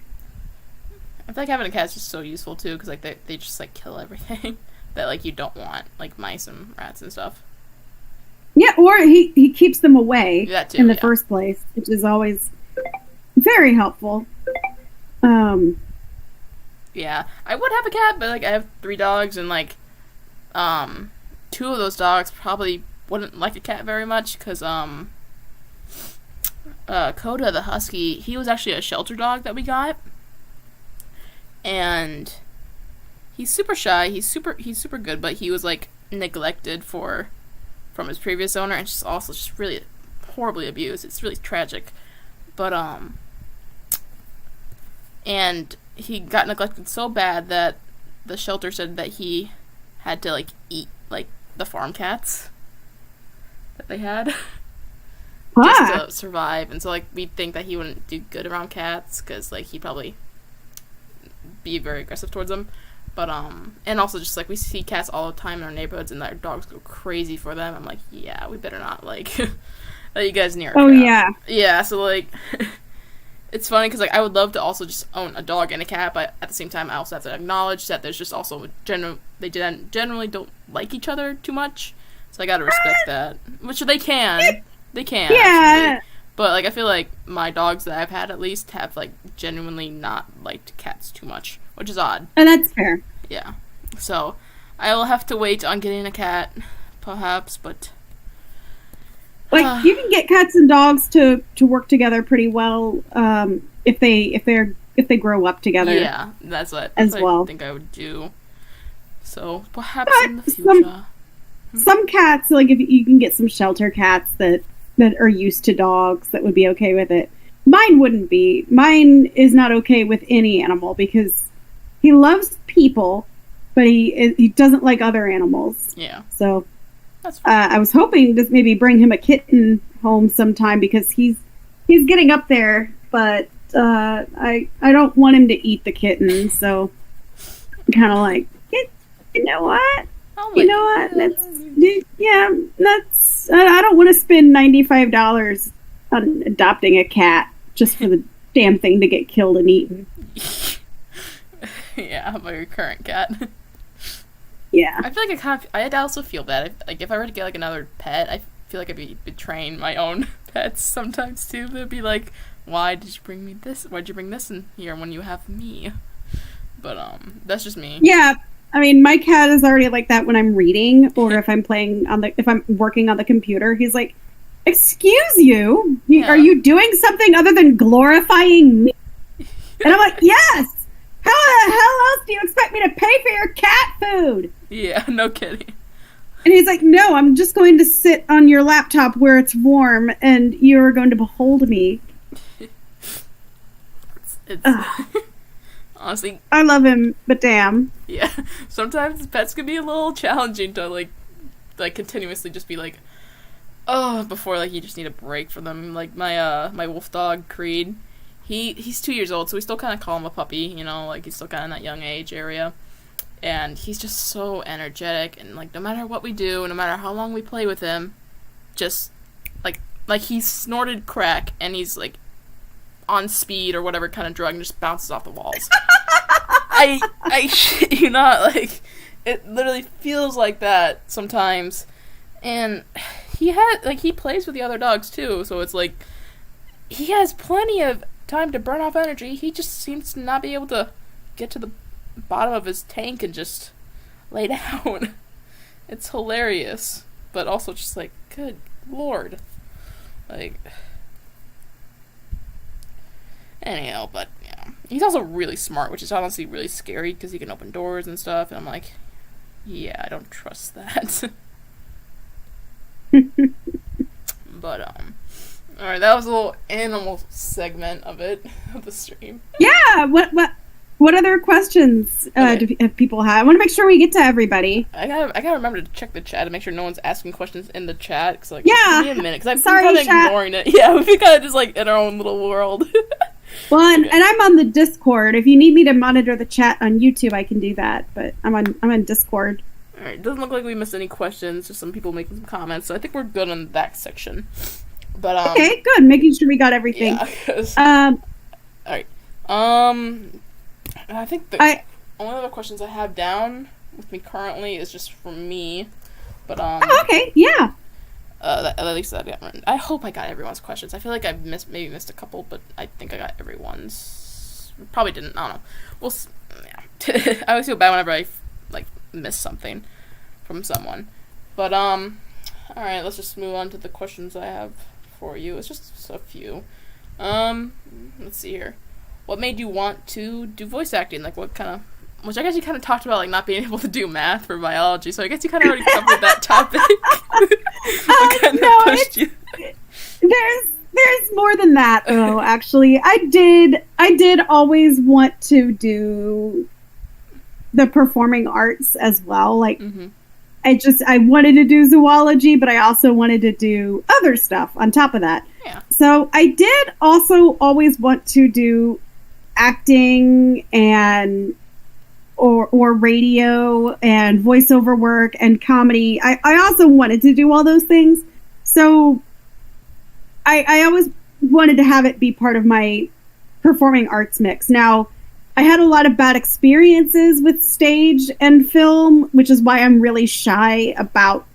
I feel like having a cat's just so useful too, because like they just like kill everything that like you don't want, like mice and rats and stuff. Yeah, or he keeps them away in the first place, which is always very helpful. Yeah, I would have a cat, but like I have 3 dogs, and like 2 of those dogs probably wouldn't like a cat very much, because Coda the husky, he was actually a shelter dog that we got, and he's super shy. He's super good, but he was like neglected from his previous owner, and just really horribly abused. It's really tragic, but and he got neglected so bad that the shelter said that he had to like eat like the farm cats that they had just to survive. And so like we think that he wouldn't do good around cats because like he'd probably be very aggressive towards them. But and also just like we see cats all the time in our neighborhoods and our dogs go crazy for them. I'm like, yeah, we better not like let you guys near. Oh cat. Yeah. So like. It's funny because like I would love to also just own a dog and a cat, but at the same time I also have to acknowledge that there's just also they generally don't like each other too much, so I gotta respect that. Which they can, yeah. Absolutely. But like I feel like my dogs that I've had at least have like genuinely not liked cats too much, which is odd. And that's fair. Yeah. So I will have to wait on getting a cat, perhaps, but. Like you can get cats and dogs to work together pretty well if they grow up together. Yeah, that's what I think I would do. So perhaps in the future, some cats, like if you can get some shelter cats that are used to dogs, that would be okay with it. Mine wouldn't be. Mine is not okay with any animal because he loves people, but he doesn't like other animals. Yeah. So. I was hoping to maybe bring him a kitten home sometime because he's getting up there, but I don't want him to eat the kitten, so I'm kind of like, you know what? That's I don't want to spend $95 on adopting a cat just for the damn thing to get killed and eaten. Yeah, by your current cat. Yeah. I feel like I'd also feel bad. Like, if I were to get, like, another pet, I feel like I'd be betraying my own pets sometimes, too. They'd be like, why did you bring me this? Why'd you bring this in here when you have me? But, that's just me. Yeah. I mean, my cat is already like that when I'm reading, or if I'm if I'm working on the computer. He's like, excuse you? Yeah. Are you doing something other than glorifying me? And I'm like, yes! How the hell else do you expect me to pay for your cat food? Yeah, no kidding. And he's like, no, I'm just going to sit on your laptop where it's warm and you're going to behold me. Honestly, I love him, but damn. Yeah, sometimes pets can be a little challenging to like continuously just be like, oh, before like you just need a break from them. Like my wolf dog Creed. He's 2 years old, so we still kind of call him a puppy, you know, like he's still kind of in that young age area. And he's just so energetic, and like no matter what we do, no matter how long we play with him, just like he snorted crack and he's like on speed or whatever kind of drug and just bounces off the walls. I shit you not, like, it literally feels like that sometimes. And he plays with the other dogs too, so it's like, he has plenty of time to burn off energy. He just seems to not be able to get to the bottom of his tank and just lay down. It's hilarious, but also just like, good lord. Like, anyhow, but yeah. He's also really smart, which is honestly really scary because he can open doors and stuff, and I'm like, yeah, I don't trust that. But, alright, that was a little animal segment of the stream. Yeah, what other questions do people have? I want to make sure we get to everybody. I gotta remember to check the chat to make sure no one's asking questions in the chat, because, like, yeah, give me a minute, because I'm kind of ignoring it. Yeah, we've been kind of just, like, in our own little world. Well, and I'm on the Discord. If you need me to monitor the chat on YouTube, I can do that, but I'm on Discord. Alright, doesn't look like we missed any questions, just some people making some comments, so I think we're good on that section. But, okay, good. Making sure we got everything. Yeah, alright. I think the only other questions I have down with me currently is just from me. But, oh, okay, yeah. At least that got written. I hope I got everyone's questions. I feel like I maybe missed a couple, but I think I got everyone's. Probably didn't. I don't know. Well, yeah. I always feel bad whenever I, like, miss something from someone. But, alright, let's just move on to the questions I have for you. It's just a few. Let's see here. What made you want to do voice acting? Like, what kind of... Which I guess you kind of talked about, like, not being able to do math for biology, so I guess you kind of already covered that topic. What kind of pushed you? There's more than that, though, actually. I did always want to do the performing arts as well. Like, I wanted to do zoology, but I also wanted to do other stuff on top of that. Yeah. So I did also always want to do acting and or radio and voiceover work and comedy. I also wanted to do all those things. So I always wanted to have it be part of my performing arts mix. Now, I had a lot of bad experiences with stage and film, which is why I'm really shy about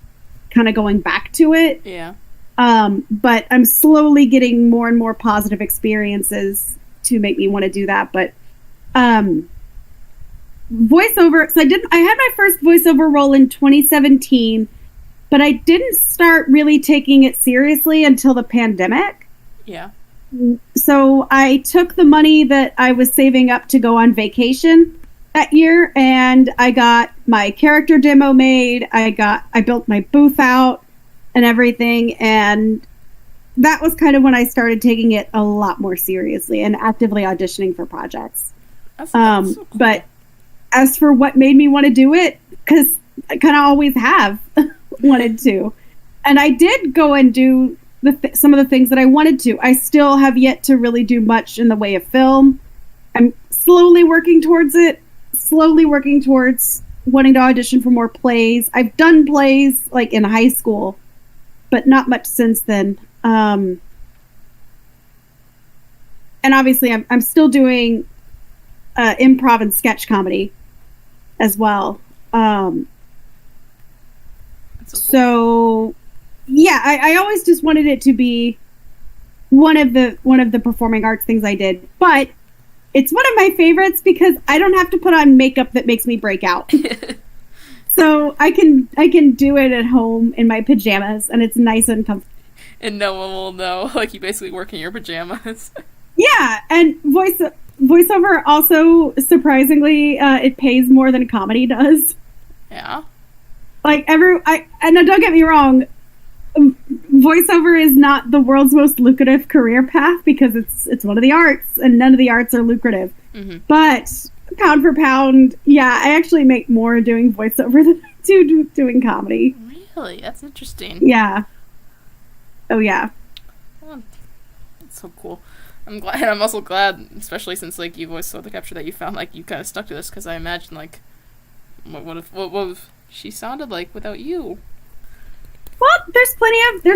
kind of going back to it. Yeah. But I'm slowly getting more and more positive experiences to make me want to do that. But voiceover, so I had my first voiceover role in 2017, but I didn't start really taking it seriously until the pandemic. Yeah. So I took the money that I was saving up to go on vacation that year, and I got my character demo made. I built my booth out and everything, and that was kind of when I started taking it a lot more seriously and actively auditioning for projects. That's so cool. But as for what made me want to do it, because I kind of always have wanted to, and I did go and do some of the things that I wanted to. I still have yet to really do much in the way of film. I'm slowly working towards it, slowly working towards wanting to audition for more plays. I've done plays like in high school, but not much since then. And obviously I'm still doing improv and sketch comedy as well. So yeah, I always just wanted it to be one of the performing arts things I did, but it's one of my favorites because I don't have to put on makeup that makes me break out. So I can do it at home in my pajamas, and it's nice and comfortable. And no one will know, like, you basically work in your pajamas. Yeah, and voiceover also, surprisingly, it pays more than comedy does. Yeah. Like, and don't get me wrong, voiceover is not the world's most lucrative career path because it's one of the arts, and none of the arts are lucrative. Mm-hmm. But pound for pound, yeah, I actually make more doing voiceover than I do doing comedy. Really? That's interesting. Yeah. Oh, yeah. Oh, that's so cool. I'm glad, and I'm also glad, especially since, like, you voiced the capture that you found, like, you kind of stuck to this, because I imagine, like, what if she sounded like without you? Well, there's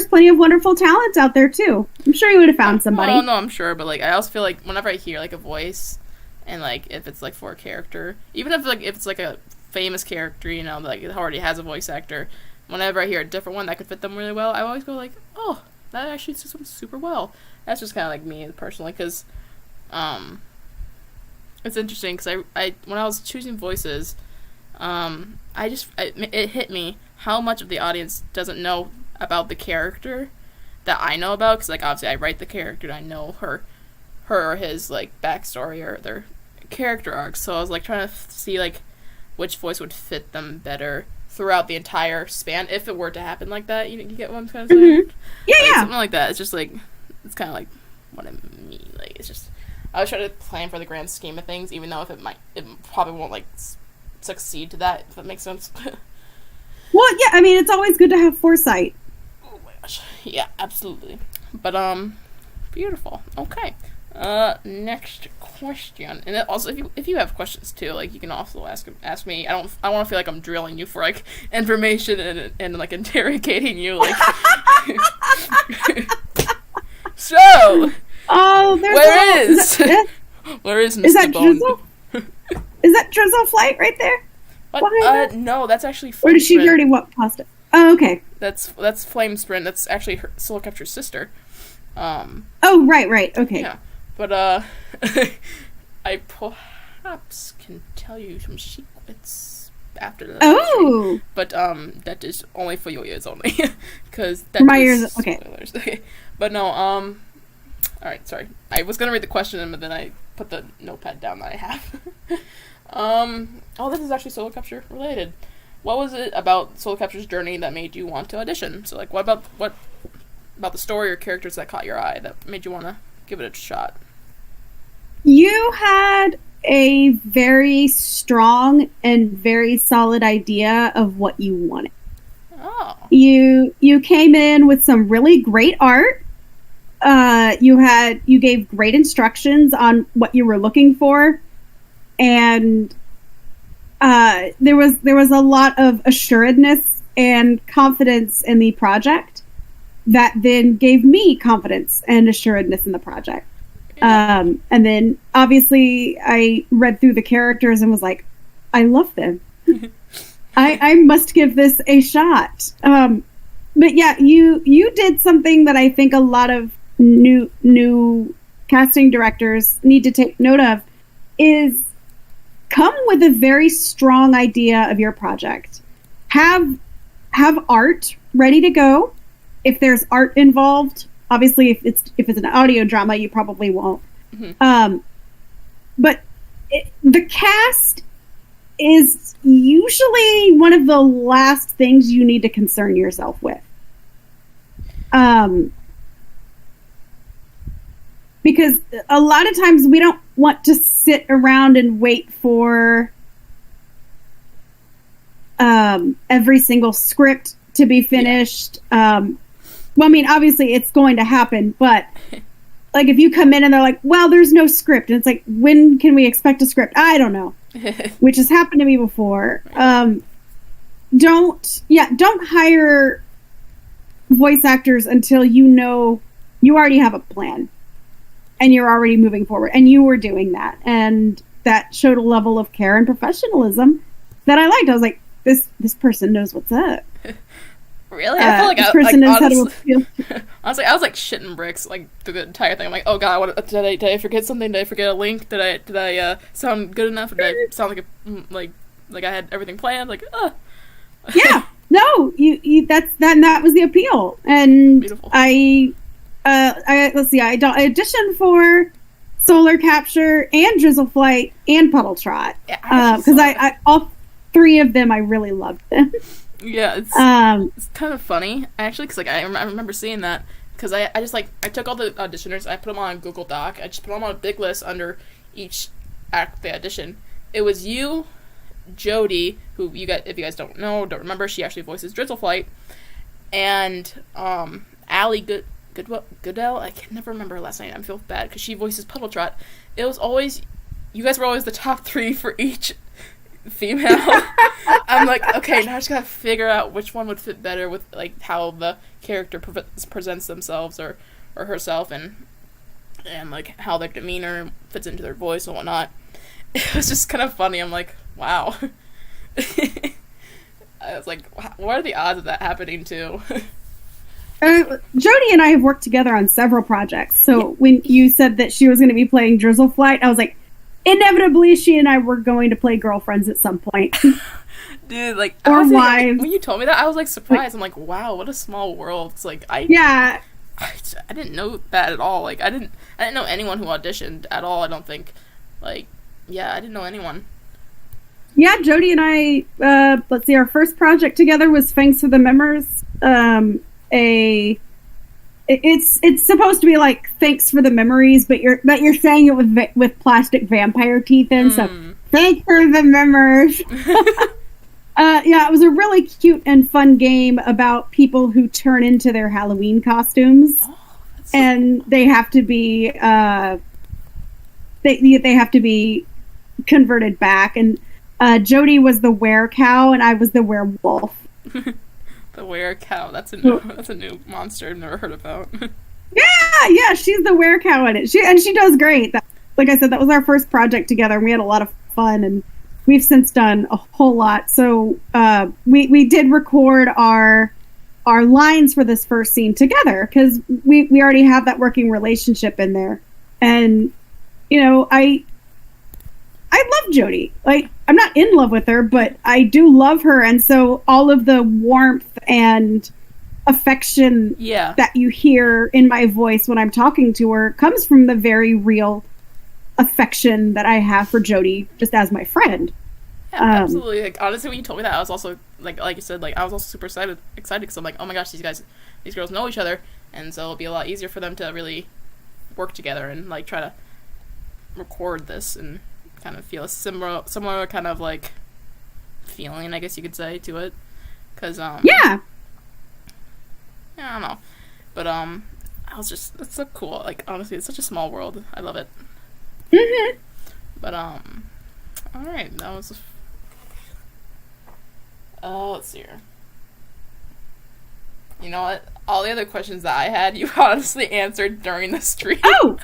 plenty of wonderful talent out there too. I'm sure you would have found somebody. Oh no, I'm sure, but like I also feel like whenever I hear like a voice, and like if it's like for a character, even if it's like a famous character, you know, like it already has a voice actor. Whenever I hear a different one that could fit them really well, I always go like, oh, that actually suits them super well. That's just kind of like me personally, because it's interesting because I when I was choosing voices, it hit me how much of the audience doesn't know about the character that I know about, because like obviously I write the character and I know her or his like backstory or their character arcs. So I was like trying to see like which voice would fit them better throughout the entire span, if it were to happen like that. You get what I'm trying to say? Mm-hmm. Yeah, like, yeah. Something like that. It's just like, it's kind of like what I mean. Like, it's just, I was trying to plan for the grand scheme of things, even though it probably won't like succeed to that, if that makes sense. Well, yeah, I mean, it's always good to have foresight. Oh my gosh. Yeah, absolutely. But, beautiful. Okay. Next question. And also, if you have questions too, like, you can also ask me. I want to feel like I'm drilling you for like information and like interrogating you, like. So. Oh, where is Mr. Is that Bone? Drizzle? Is that Drizzle Flight right there? What? No, that's actually. Or did she already walk past it? Oh, okay. That's Flame Sprint. That's actually her Soul Capture's sister. Oh, right. Okay. Yeah, but I perhaps can tell you some secrets after that. Oh. But that is only for your ears only, because my ears. Okay. Spoilers. Okay. But no. All right. Sorry. I was gonna read the question, but then I put the notepad down that I have. Oh, this is actually Soul Capture related. What was it about Soul Capture's journey that made you want to audition? So, like, what about the story or characters that caught your eye that made you want to give it a shot? You had a very strong and very solid idea of what you wanted. Oh. You came in with some really great art. You gave great instructions on what you were looking for, and there was a lot of assuredness and confidence in the project that then gave me confidence and assuredness in the project. Yeah. And then obviously I read through the characters and was like, I love them. I must give this a shot. But yeah, you did something that I think a lot of new casting directors need to take note of, is come with a very strong idea of your project. Have art ready to go. If there's art involved, obviously if it's an audio drama, you probably won't. Mm-hmm. But the cast is usually one of the last things you need to concern yourself with. Because a lot of times we don't want to sit around and wait for every single script to be finished. Yeah. Well, I mean, obviously it's going to happen, but like if you come in and they're like, well, there's no script, and it's like, when can we expect a script? I don't know. Which has happened to me before. Don't hire voice actors until you know you already have a plan and you're already moving forward, and you were doing that, and that showed a level of care and professionalism that I liked. I was like, this person knows what's up. Really? I feel like this person knows how to appeal. Honestly, I was like shitting bricks like through the entire thing. I'm like, oh god, did I forget something? Did I forget a link? Did I sound good enough? Did I sound like I had everything planned? Like, yeah, no, you that was the appeal. And beautiful. I let's see, I auditioned for Solar Capture and Drizzle Flight and Puddle Trot. Yeah, because I all three of them I really loved them. Yeah, it's kind of funny actually, because like I remember seeing that, because I just like I took all the auditioners, I put them on a Google Doc, I just put them on a big list under each act they audition. It was you, Jody, who if you guys don't remember, she actually voices Drizzle Flight, and Allie Goodell, I can never remember her last name. I feel bad because she voices Puddle Trot. It was always, you guys were always the top three for each female. I'm like, okay, now I just gotta figure out which one would fit better with like how the character presents themselves or herself, and like how their demeanor fits into their voice and whatnot. it was just kind of funny. I'm like, wow. I was like, what are the odds of that happening too? Jody and I have worked together on several projects. So when you said that she was going to be playing Drizzle Flight, I was like, inevitably, she and I were going to play girlfriends at some point. Dude, like, or honestly, wives. Like, when you told me that, I was like surprised. I'm like, wow, what a small world. It's like I didn't know that at all. Like, I didn't know anyone who auditioned at all. I don't think. Like, yeah, I didn't know anyone. Yeah, Jody and I. Let's see, our first project together was Thanks for the Memories. It's supposed to be like Thanks for the Memories, but you're saying it with plastic vampire teeth in. So thanks for the memories. Yeah, it was a really cute and fun game about people who turn into their Halloween costumes, and they have to be they have to be converted back. And Jody was the were-cow, and I was the werewolf. The were-cow. That's a new monster I've never heard about. Yeah, she's the were-cow in it. She does great. Like I said, that was our first project together, and we had a lot of fun, and we've since done a whole lot. So we did record our lines for this first scene together, because we already have that working relationship in there. And you know, I love Jody. Like, I'm not in love with her, but I do love her, and so all of the warmth and affection that you hear in my voice when I'm talking to her comes from the very real affection that I have for Jody, just as my friend. Yeah, absolutely. Like, honestly, when you told me that, I was also like you said, like, I was also super excited because I'm like, oh my gosh, these girls know each other, and so it'll be a lot easier for them to really work together and like try to record this and kind of feel a similar kind of like feeling, I guess you could say, to it, because yeah, I don't know, but I was just, it's so cool. Like, honestly, it's such a small world. I love it. But all right, that was let's see here. You know what? All the other questions that I had, you honestly answered during the stream. Oh,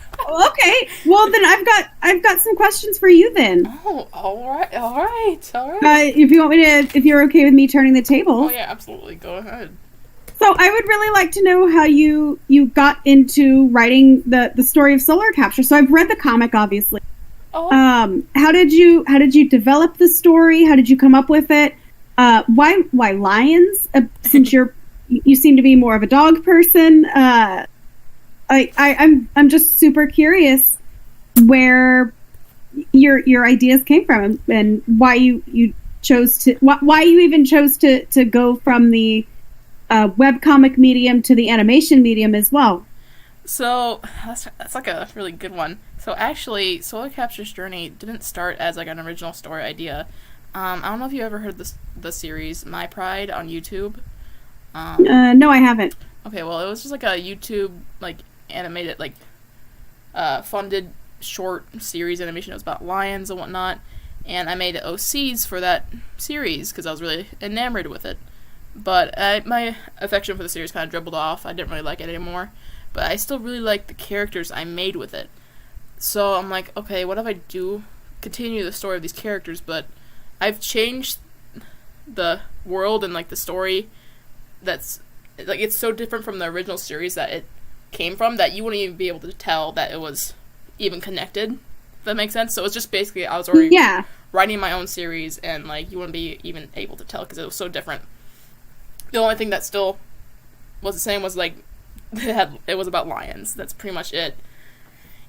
okay. Well, then I've got some questions for you then. Oh, all right. If you want me to, if you're okay with me turning the table. Oh yeah, absolutely. Go ahead. So I would really like to know how you got into writing the story of Solar Capture. So I've read the comic, obviously. Oh. How did you develop the story? How did you come up with it? Why lions? Since you seem to be more of a dog person. I'm just super curious where your ideas came from, and why you chose to, why you even chose to go from the webcomic medium to the animation medium as well. So that's like a really good one. So actually, Solar Capture's journey didn't start as like an original story idea. I don't know if you ever heard the series My Pride on YouTube. No, I haven't. Okay, well, it was just like a YouTube like animated like funded short series animation. It was about lions and whatnot, and I made OCs for that series because I was really enamored with it. But my affection for the series kind of dribbled off. I didn't really like it anymore, but I still really liked the characters I made with it. So I'm like, okay, what if I do continue the story of these characters, but I've changed the world and like the story that's like, it's so different from the original series that it came from that you wouldn't even be able to tell that it was even connected, if that makes sense. So it's just basically I was already writing my own series, and like you wouldn't be even able to tell because it was so different. The only thing that still was the same was like it was about lions. That's pretty much it.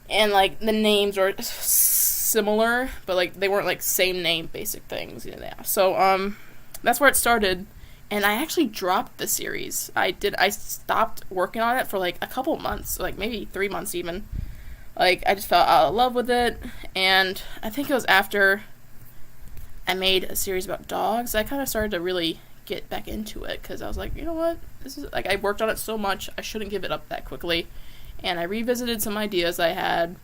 And like the names were similar, but like they weren't like same name basic things. Yeah. So that's where it started. And I actually dropped the series. I stopped working on it for like a couple months, like maybe 3 months even. Like, I just fell out of love with it, and I think it was after I made a series about dogs, I kind of started to really get back into it, because I was like, you know what, this is, like, I worked on it so much, I shouldn't give it up that quickly, and I revisited some ideas I had,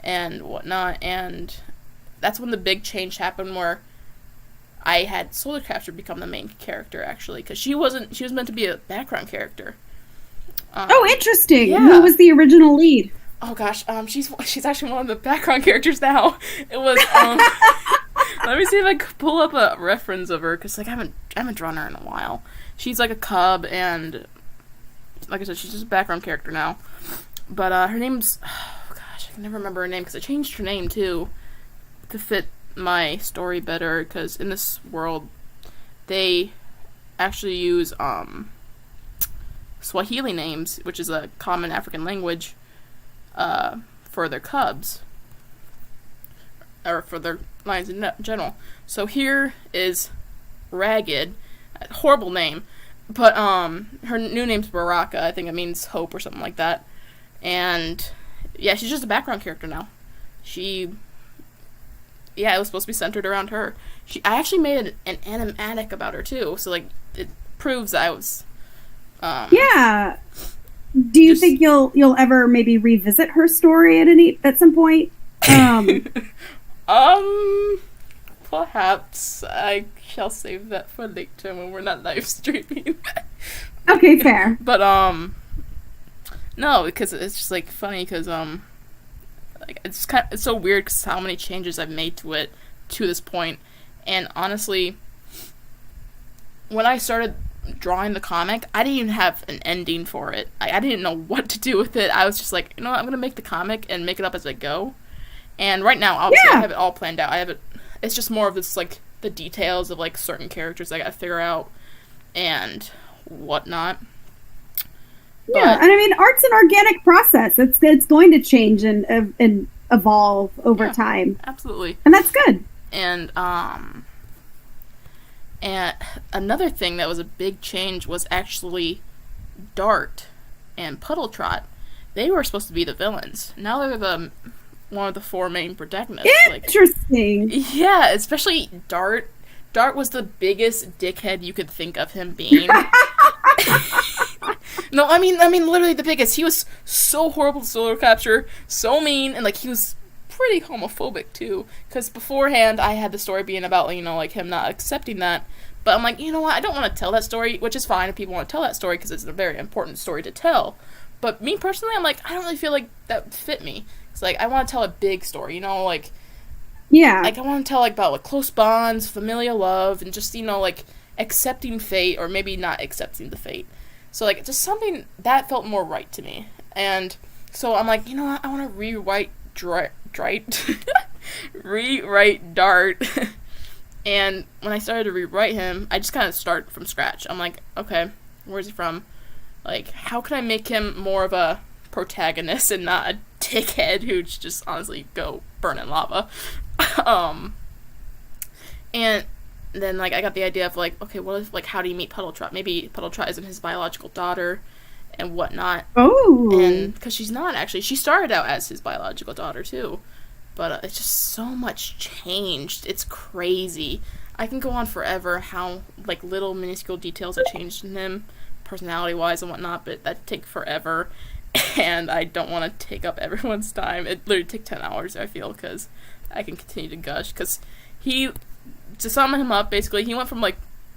and whatnot, and that's when the big change happened, where I had Solar Capture become the main character, actually, because she was meant to be a background character. Oh, interesting. Yeah. Who was the original lead? oh gosh, she's actually one of the background characters now. It was let me see if I can pull up a reference of her, because like I haven't drawn her in a while. She's like a cub, and like I said, she's just a background character now. But her name's, oh gosh, I can never remember her name, because I changed her name too to fit my story better, because in this world they actually use Swahili names, which is a common African language, for their cubs, or for their lions in general. So here is Ragged, a horrible name, but her new name's Baraka. I think it means hope or something like that. And yeah, she's just a background character now. It was supposed to be centered around her. I actually made an animatic about her too, so like it proves that I was. Yeah. Do you think you'll ever maybe revisit her story at some point? Perhaps I shall save that for later when we're not live streaming. Okay, fair. But no, because it's just like funny because like it's so weird because how many changes I've made to it to this point, and honestly, when I started drawing the comic, I didn't even have an ending for it. I didn't know what to do with it. I was just like, I'm gonna make the comic and make it up as I go. And right now, obviously, I have it all planned out. I have it. It's just more of this like the details of like certain characters I gotta figure out and whatnot. Yeah, and I mean, art's an organic process. It's going to change and evolve over time. Absolutely, and that's good. And another thing that was a big change was actually Dart and Puddle Trot. They were supposed to be the villains. Now they're one of the four main protagonists. Interesting. Yeah, especially Dart. Dart was the biggest dickhead you could think of him being. No, I mean, literally the biggest. He was so horrible to solar capture, so mean, and like he was pretty homophobic too. Because beforehand, I had the story being about like him not accepting that. But I'm like, you know what? I don't want to tell that story, which is fine if people want to tell that story because it's a very important story to tell. But me personally, I'm like, I don't really feel like that would fit me. It's like I want to tell a big story, like. Yeah. Like I want to tell like about like close bonds, familial love, and just like accepting fate, or maybe not accepting the fate. So like just something that felt more right to me. And so I'm like, you know what? I want to rewrite Dart. And when I started to rewrite him, I just kind of start from scratch. I'm like, okay, where's he from? Like, how can I make him more of a protagonist and not a dickhead who just honestly go burn in lava? And then like I got the idea of like, okay, what if like how do you meet Puddle Trot? Maybe Puddle Trot isn't his biological daughter and whatnot. Oh. And because she's not actually. She started out as his biological daughter too. But it's just so much changed. It's crazy. I can go on forever how like little minuscule details have changed in him, personality-wise and whatnot, but that'd take forever. And I don't want to take up everyone's time. It literally took 10 hours, I feel, because I can continue to gush. Because to sum him up, basically, he went from like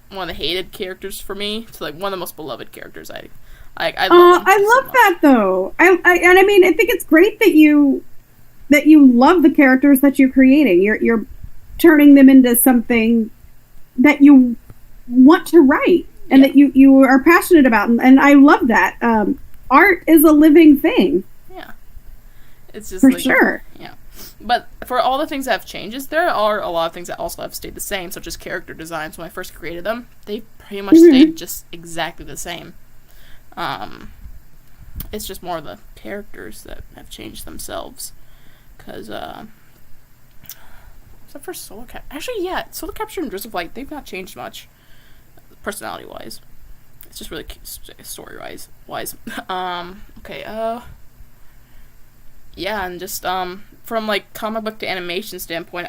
one of the hated characters for me to like one of the most beloved characters. I love him I love that though. I mean, I think it's great that you love the characters that you're creating. You're turning them into something that you want to write and that you are passionate about, and I love that. Art is a living thing. Yeah, it's just for like, sure. Yeah, but for all the things that have changed, there are a lot of things that also have stayed the same, such as character designs. When I first created them, they pretty much stayed just exactly the same. It's just more of the characters that have changed themselves. Because, except for Solar Capture. Actually, yeah, Solar Capture and Drizzle of Light, they've not changed much, personality-wise. It's just really story-wise. Okay, yeah, and just, from, like, comic book to animation standpoint,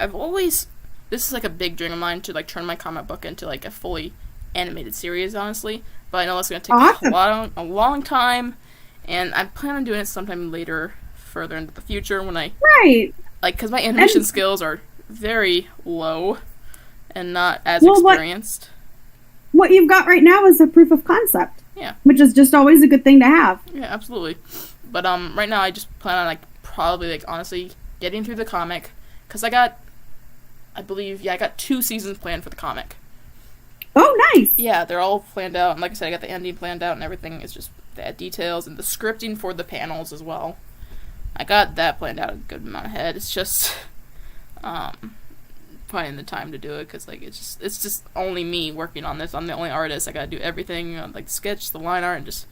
this is, like, a big dream of mine to, like, turn my comic book into, like, a fully animated series, honestly. But I know that's going to take a long time, and I plan on doing it sometime later, further into the future, when I... Right! Like, because my animation skills are very low, and not as experienced. What you've got right now is a proof of concept. Yeah. Which is just always a good thing to have. Yeah, absolutely. But right now I just plan on like probably like honestly getting through the comic, because I got 2 seasons planned for the comic. Oh, nice. Yeah, they're all planned out, and like I said, I got the ending planned out and everything. It's just the details and the scripting for the panels as well. I got that planned out a good amount ahead. It's just finding the time to do it, because like it's just only me working on this. I'm the only artist. I gotta do everything, like the sketch, the line art, and just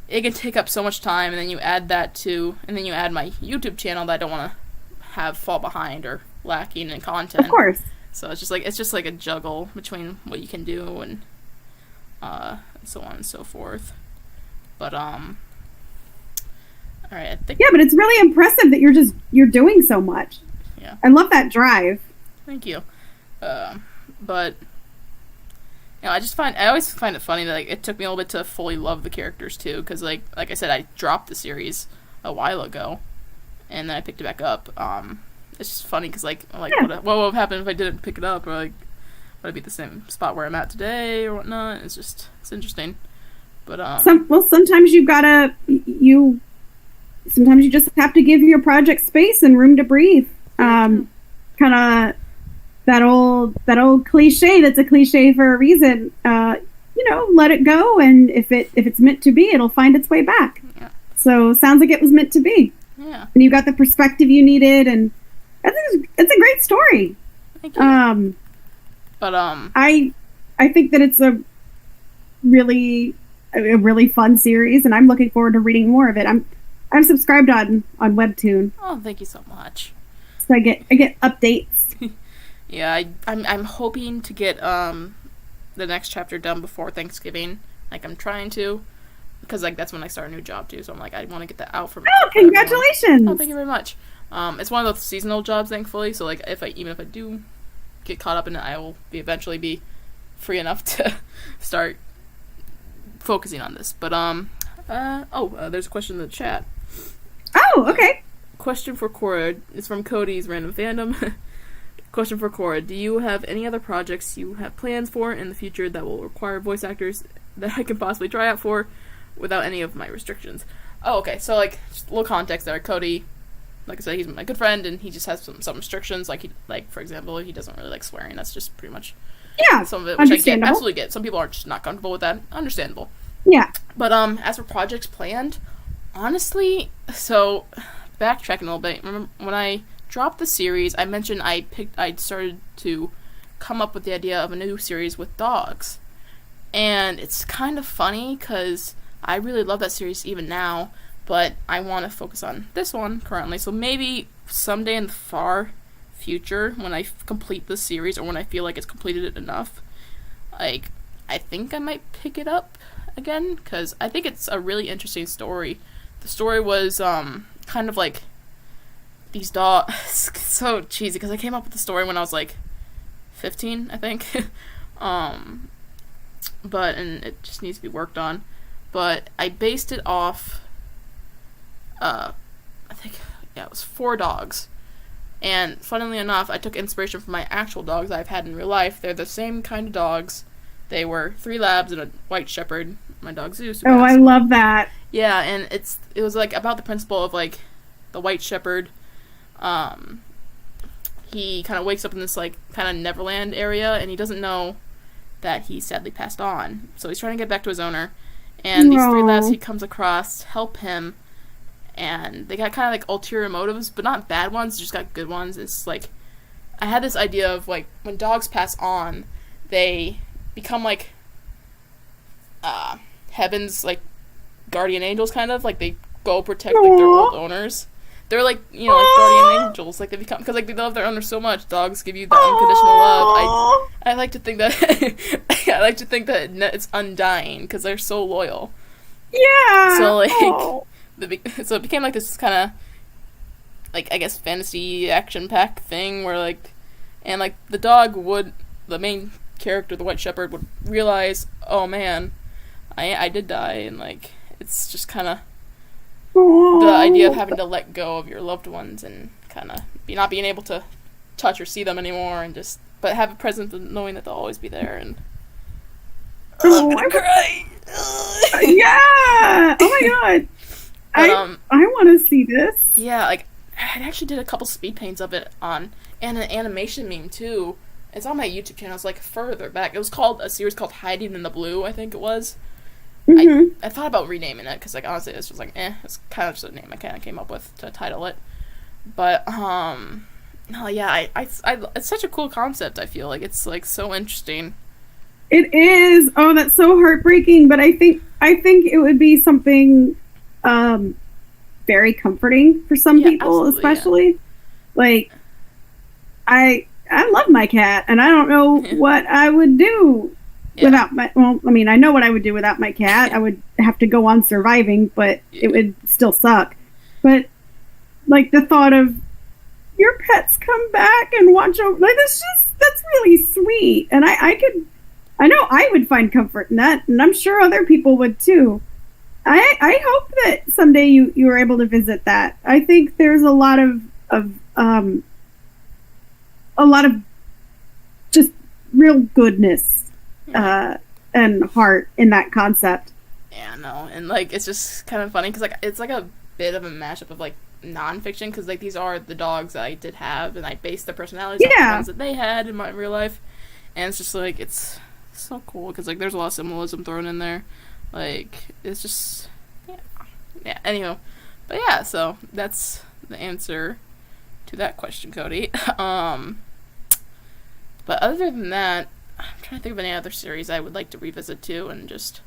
it can take up so much time. And then you add my YouTube channel that I don't want to have fall behind or lacking in content. Of course. So it's just like a juggle between what you can do and so on and so forth. But all right, I think. Yeah, but it's really impressive that you're doing so much. Yeah. I love that drive. Thank you. But I always find it funny that like it took me a little bit to fully love the characters too, because like I said, I dropped the series a while ago, and then I picked it back up. It's just funny because like what would have happened if I didn't pick it up, or like would I be at the same spot where I'm at today or whatnot? It's interesting. But sometimes sometimes you just have to give your project space and room to breathe. Kind of that old cliche that's a cliche for a reason. Let it go, and if it's meant to be, it'll find its way back. Yeah. So sounds like it was meant to be. Yeah. And you got the perspective you needed, and I think it's a great story. Thank you. But I think that it's a really fun series, and I'm looking forward to reading more of it. I'm subscribed on Webtoon. Oh, thank you so much. So I get updates. Yeah, I'm hoping to get the next chapter done before Thanksgiving. Like I'm trying to, because like that's when I start a new job too. So I'm like I want to get that out for. Oh, congratulations! Oh, thank you very much. It's one of those seasonal jobs, thankfully. So like even if I do get caught up in it, I will eventually be free enough to start focusing on this. But there's a question in the chat. Oh, okay. Question for Cora. It's from Cody's Random Fandom. Question for Cora. Do you have any other projects you have plans for in the future that will require voice actors that I can possibly try out for without any of my restrictions? Oh, okay. So, like, just a little context there. Cody, like I said, he's my good friend, and he just has some restrictions. Like, for example, he doesn't really like swearing. That's just pretty much some of it, which I absolutely get. Some people are just not comfortable with that. Understandable. Yeah. But, as for projects planned, honestly, so backtracking a little bit, remember when I dropped the series, I mentioned I'd started to come up with the idea of a new series with dogs. And it's kind of funny because I really love that series even now, but I want to focus on this one currently. So maybe someday in the far future, when I complete the series, or when I feel like it's completed it enough, like, I think I might pick it up again, because I think it's a really interesting story. The story was kind of like these dogs. So cheesy, because I came up with the story when I was like 15, I think. And it just needs to be worked on. But I based it off, I think, it was 4 dogs. And funnily enough, I took inspiration from my actual dogs I've had in real life. They're the same kind of dogs. They were 3 labs and a white shepherd. My dog Zeus. Oh, I love that. Yeah, and it was like about the principle of like the white shepherd. He kind of wakes up in this like kind of Neverland area, and he doesn't know that he sadly passed on. So he's trying to get back to his owner, and these 3 labs he comes across help him, and they got kind of like ulterior motives, but not bad ones. Just got good ones. It's like I had this idea of like when dogs pass on, they become like heaven's like guardian angels, kind of like they go protect like their old owners. They're like, like guardian angels, like they become, because like they love their owners so much. Dogs give you that unconditional love. I like to think that it's undying because they're so loyal. Yeah. So like, so it became like this kind of like, I guess, fantasy action pack thing where like, and like the main character, the white shepherd, would realize, oh man, I did die, and like it's just kind of the idea of having to let go of your loved ones and kind of not being able to touch or see them anymore, and but have a presence of knowing that they'll always be there. And I'm gonna cry. Yeah. Oh my god. But I want to see this. yeah, like I actually did a couple speed paints of it on and an animation meme too. It's on my YouTube channel. It's like further back. It was called a series called Hiding in the Blue, I think it was. I thought about renaming it because like honestly, it's just like it's kind of just a name I kind of came up with to title it. But no, yeah, I it's such a cool concept. I feel like it's like so interesting. It is. Oh, that's so heartbreaking. But I think it would be something very comforting for some people, especially. Yeah. Like, I love my cat, and I don't know what I would do without my. Well, I mean, I know what I would do without my cat. I would have to go on surviving, but it would still suck. But like the thought of your pets come back and watch over, like that's really sweet, and I know I would find comfort in that, and I'm sure other people would too. I hope that someday you are able to visit that. I think there's a lot of just real goodness and heart in that concept. Yeah, no, and like it's just kind of funny because like it's like a bit of a mashup of like nonfiction because like these are the dogs that I did have, and I based their personalities on the ones that they had in my real life, and it's just like it's so cool because like there's a lot of symbolism thrown in there. Like it's just yeah. Anywho, but yeah, so that's the answer to that question, Cody. But other than that, I'm trying to think of any other series I would like to revisit too, and just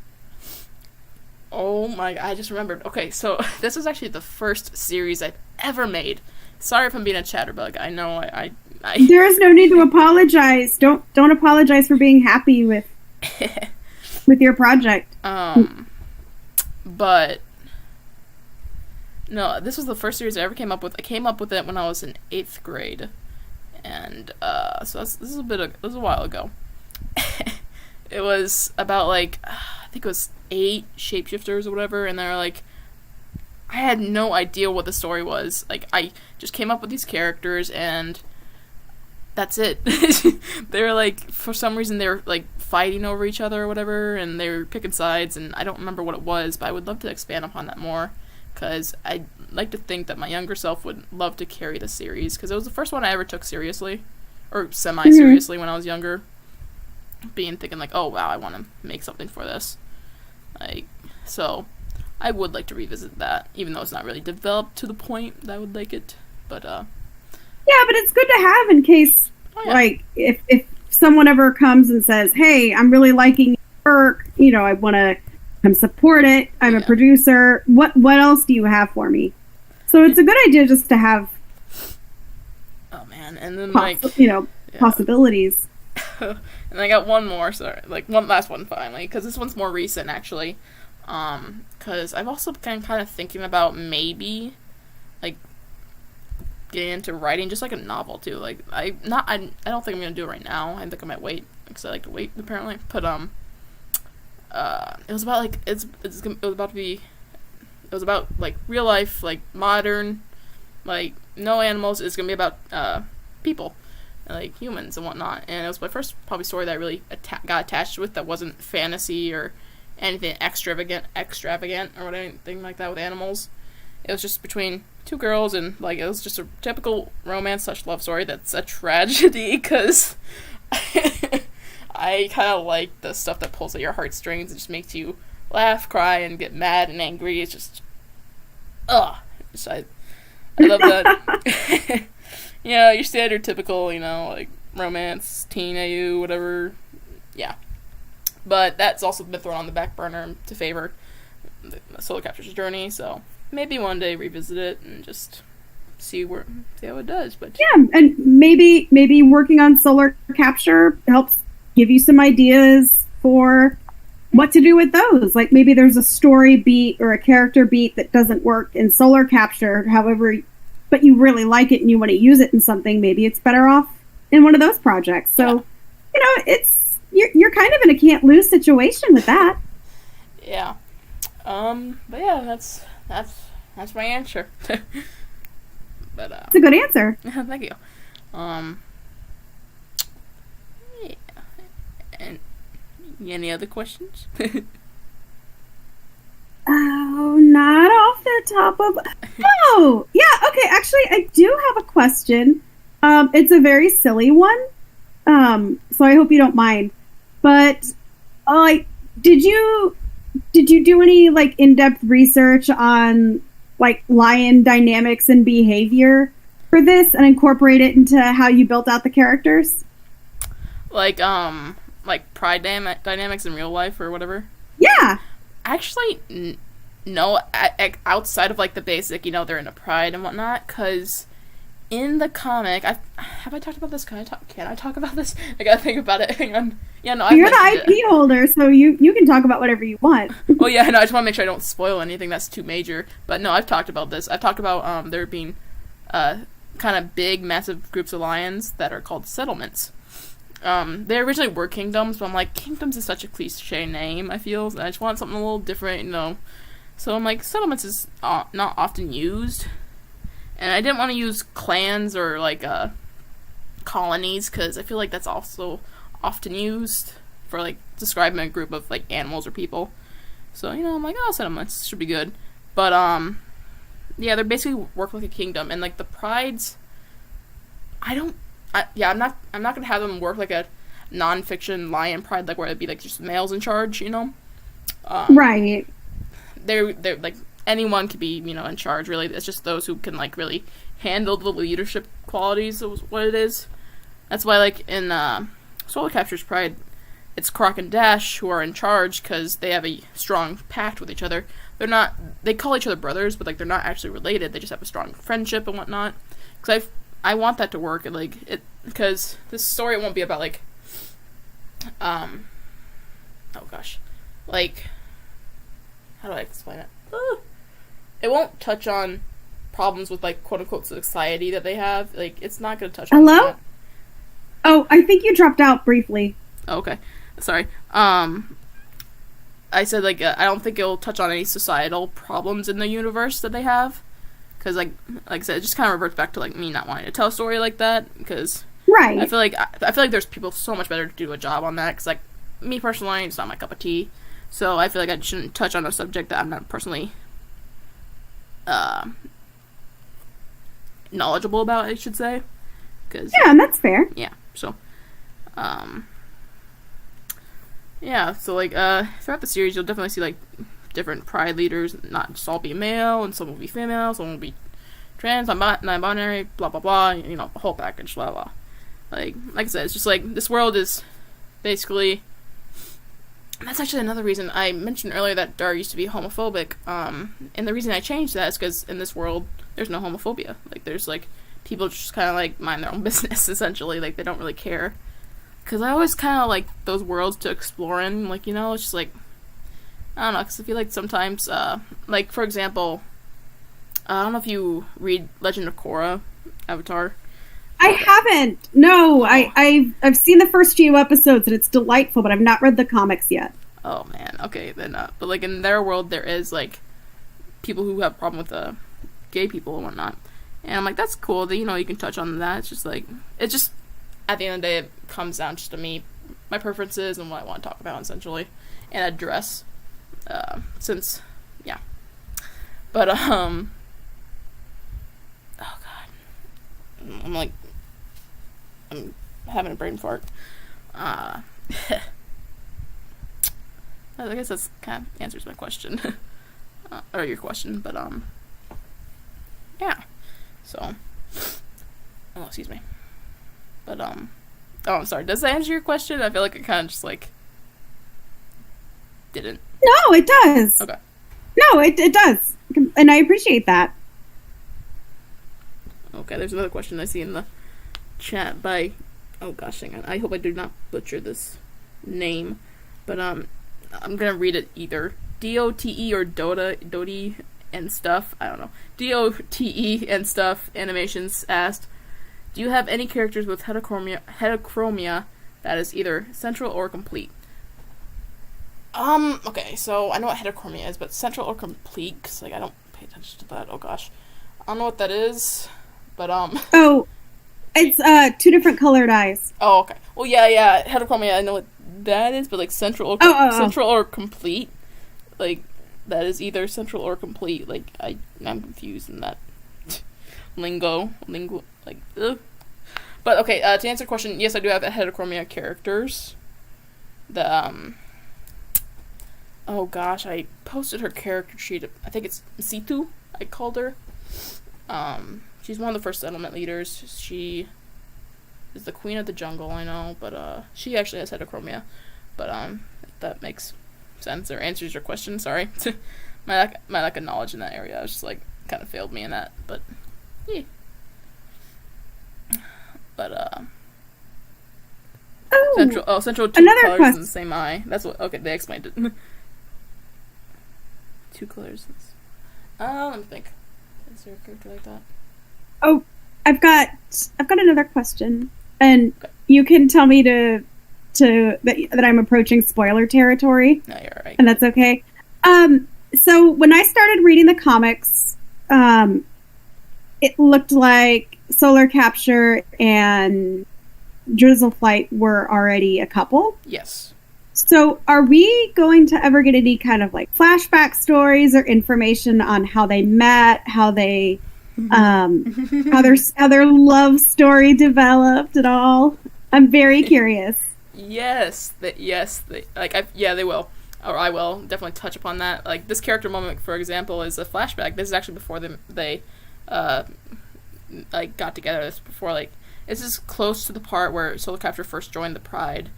oh my god, I just remembered. Okay, so this is actually the first series I've ever made. Sorry if I'm being a chatterbug. I know I there is no need to apologize. Don't apologize for being happy with your project. But no, this was the first series I ever came up with. I came up with it when I was in 8th grade, and so this is a while ago. It was about like I think it was 8 shapeshifters or whatever, and they're like, I had no idea what the story was. Like I just came up with these characters and that's it. They were like, for some reason they were like fighting over each other or whatever, and they were picking sides, and I don't remember what it was, but I would love to expand upon that more, because I'd like to think that my younger self would love to carry the series, because it was the first one I ever took seriously, or semi-seriously when I was younger, thinking like, oh wow, I want to make something for this. Like, so I would like to revisit that, even though it's not really developed to the point that I would like it, but yeah, but it's good to have in case, like, if someone ever comes and says, hey, I'm really liking your work, I want to come support it, I'm a producer, what else do you have for me? So it's a good idea just to have and then possibilities. And I got one more, one last one finally, because this one's more recent actually, because I've also been kind of thinking about maybe like getting into writing just like a novel too. Like I don't think I'm gonna do it right now. I think I might wait because I like to wait apparently. But it was about like it was about like real life, like modern, like no animals. It's gonna be about people, like humans and whatnot. And it was my first probably story that I really got attached with that wasn't fantasy or anything extravagant or anything like that with animals. It was just between 2 girls, and like it was just a typical romance/love story that's a tragedy, because I kind of like the stuff that pulls at your heartstrings and just makes you laugh, cry, and get mad and angry. It's just I love that. Your standard typical, like romance, teen AU, whatever. Yeah. But that's also been thrown on the back burner to favor the Solar Capture's journey, so maybe one day revisit it and just see how it does. But yeah, and maybe working on Solar Capture helps give you some ideas for what to do with those. Like maybe there's a story beat or a character beat that doesn't work in Solar Capture, however, but you really like it and you want to use it in something. Maybe it's better off in one of those projects. So, it's you're kind of in a can't lose situation with that. Yeah. But yeah, that's my answer. But it's a good answer. Thank you. Yeah. And any other questions? Oh, not off the top of... Oh, yeah, okay, actually, I do have a question. It's a very silly one, so I hope you don't mind. But, like, did you do any, like, in-depth research on, like, lion dynamics and behavior for this and incorporate it into how you built out the characters? Like pride dynamics in real life or whatever? Yeah. Actually, no. Outside of, like, the basic, they're in a pride and whatnot, because in the comic, have I talked about this? Can I talk about this? I gotta think about it. Hang on. Yeah, no, you're the IP holder, so you can talk about whatever you want. Well, yeah, no, I just want to make sure I don't spoil anything that's too major. But no, I've talked about this. I've talked about there being kind of big, massive groups of lions that are called settlements. They originally were kingdoms, but I'm like, kingdoms is such a cliche name, I feel, and I just want something a little different, So I'm like, settlements is not often used, and I didn't want to use clans or, like, colonies, because I feel like that's also often used for, like, describing a group of, like, animals or people. So, I'm like, oh, settlements should be good. But, yeah, they basically work like a kingdom, and, like, the prides, I'm not gonna have them work like a non-fiction lion pride, like, where it'd be, like, just males in charge, Right. They're like, anyone could be, in charge, really. It's just those who can, like, really handle the leadership qualities is what it is. That's why, like, in Solar Capture's Pride, it's Croc and Dash who are in charge, because they have a strong pact with each other. They call each other brothers, but, like, they're not actually related. They just have a strong friendship and whatnot. Because I want that to work, because this story won't be about, like, oh gosh, like, how do I explain it? It won't touch on problems with, like, quote-unquote society that they have. Like, it's not going to touch on Hello? that. Oh, I think you dropped out briefly. Oh, okay. Sorry. I said, like, I don't think it'll touch on any societal problems in the universe that they have. Because, like I said, it just kind of reverts back to, like, me not wanting to tell a story like that. Because right. I feel like there's people so much better to do a job on that. Because, like, me personally, it's not my cup of tea. So I feel like I shouldn't touch on a subject that I'm not personally knowledgeable about, I should say. Yeah, and that's fair. Yeah, so, yeah, so, like, throughout the series, you'll definitely see, like, different pride leaders, not just all be male, and some will be female, some will be trans, non-binary, blah, blah, blah, the whole package, blah, blah. Like I said, it's just, like, this world is basically... That's actually another reason I mentioned earlier that Dar used to be homophobic, and the reason I changed that is because in this world, there's no homophobia. Like, there's, like, people just kind of, like, mind their own business, essentially. Like, they don't really care. Because I always kind of like those worlds to explore in, like, it's just, like, I don't know, because I feel like sometimes, like, for example, I don't know if you read Legend of Korra, Avatar. I haven't. No, I've seen the first few episodes, and it's delightful, but I've not read the comics yet. Oh, man, okay, then, but, like, in their world, there is, like, people who have a problem with, gay people and whatnot, and I'm like, that's cool, that, you can touch on that. It's just, like, at the end of the day, it comes down just to me, my preferences, and what I want to talk about, essentially, and address. Since, yeah. But, oh god. I'm having a brain fart. I guess that's kind of answers my question. Or your question, but, yeah. So, oh, excuse me. But, oh, I'm sorry. Does that answer your question? I feel like it kind of just, like, didn't. No, it does. Okay. No, it does. And I appreciate that. Okay, there's another question I see in the chat by... Oh gosh, hang on. I hope I do not butcher this name. But, I'm gonna read it either DOTE or Doti and stuff. I don't know. DOTE and stuff animations asked, do you have any characters with heterochromia that is either central or complete? Okay, so I know what heterochromia is, but central or complete, because, like, I don't pay attention to that. Oh gosh. I don't know what that is, but, Oh, it's, two different colored eyes. Oh, okay. Well, yeah, heterochromia, I know what that is, but, like, central or complete, like, that is either central or complete. Like, I'm confused in that lingo, like, ugh. But okay, to answer the question, yes, I do have heterochromia characters. Oh gosh, I posted her character sheet. I think it's Situ, I called her. She's one of the first settlement leaders. She is the queen of the jungle, I know, but she actually has heterochromia. But if that makes sense or answers your question, sorry. my lack of knowledge in that area, I was just like, kind of failed me in that, but yeah. But central two colors in the same eye. That's what. Okay, they explained it. Two colors. Let me think. Is there a character like that? Oh, I've got another question, and okay. You can tell me that I'm approaching spoiler territory. No, you're right. And that's okay. So when I started reading the comics, it looked like Solar Capture and Drizzle Flight were already a couple. Yes. So are we going to ever get any kind of like flashback stories or information on how they met, how they how their love story developed at all? I'm very curious. Yes, they will. Or I will definitely touch upon that. Like, this character moment, for example, is a flashback. This is actually before they like got together. This before, like, this is close to the part where Solar Capture first joined the Pride.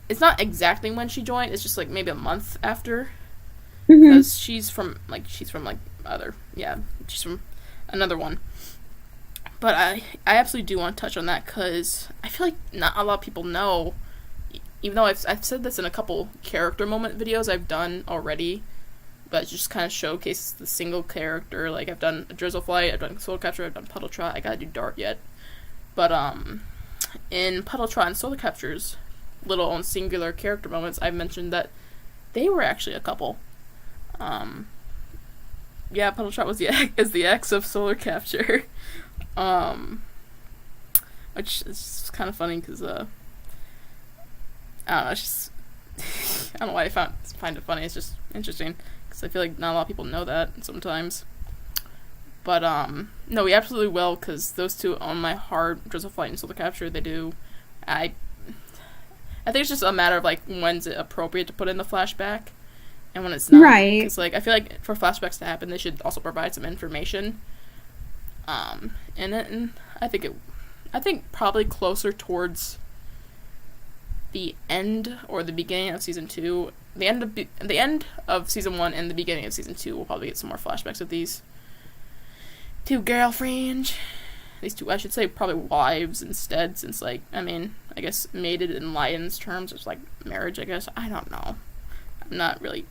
It's not exactly when she joined. It's just like maybe a month after, because she's from another one. But I absolutely do want to touch on that because I feel like not a lot of people know. Even though I've said this in a couple character moment videos I've done already, but it just kind of showcases the single character. Like, I've done Drizzle Flight, I've done Solar Capture, I've done Puddle Trot. I gotta do Dart yet. But in Puddle Trot and Solar Capture's little own singular character moments, I've mentioned that they were actually a couple. Yeah, Puddle Trot is the ex of Solar Capture. Which is kind of funny because I don't know, it's just I don't know why I find it funny. It's just interesting because I feel like not a lot of people know that sometimes. But no, we absolutely will, because those two own my heart. Drizzle Flight and Solar Capture, they do. I think it's just a matter of like when's it appropriate to put in the flashback and when it's not. Right. Because like I feel like for flashbacks to happen, they should also provide some information. And I think probably closer towards the end or the beginning of season 2. The end of season 1 and the beginning of season 2 we'll probably get some more flashbacks of these two girlfriends. These two, I should say, probably wives instead, since, like, I mean, I guess mated in Lion's terms, it's like marriage, I guess. I don't know. I'm not really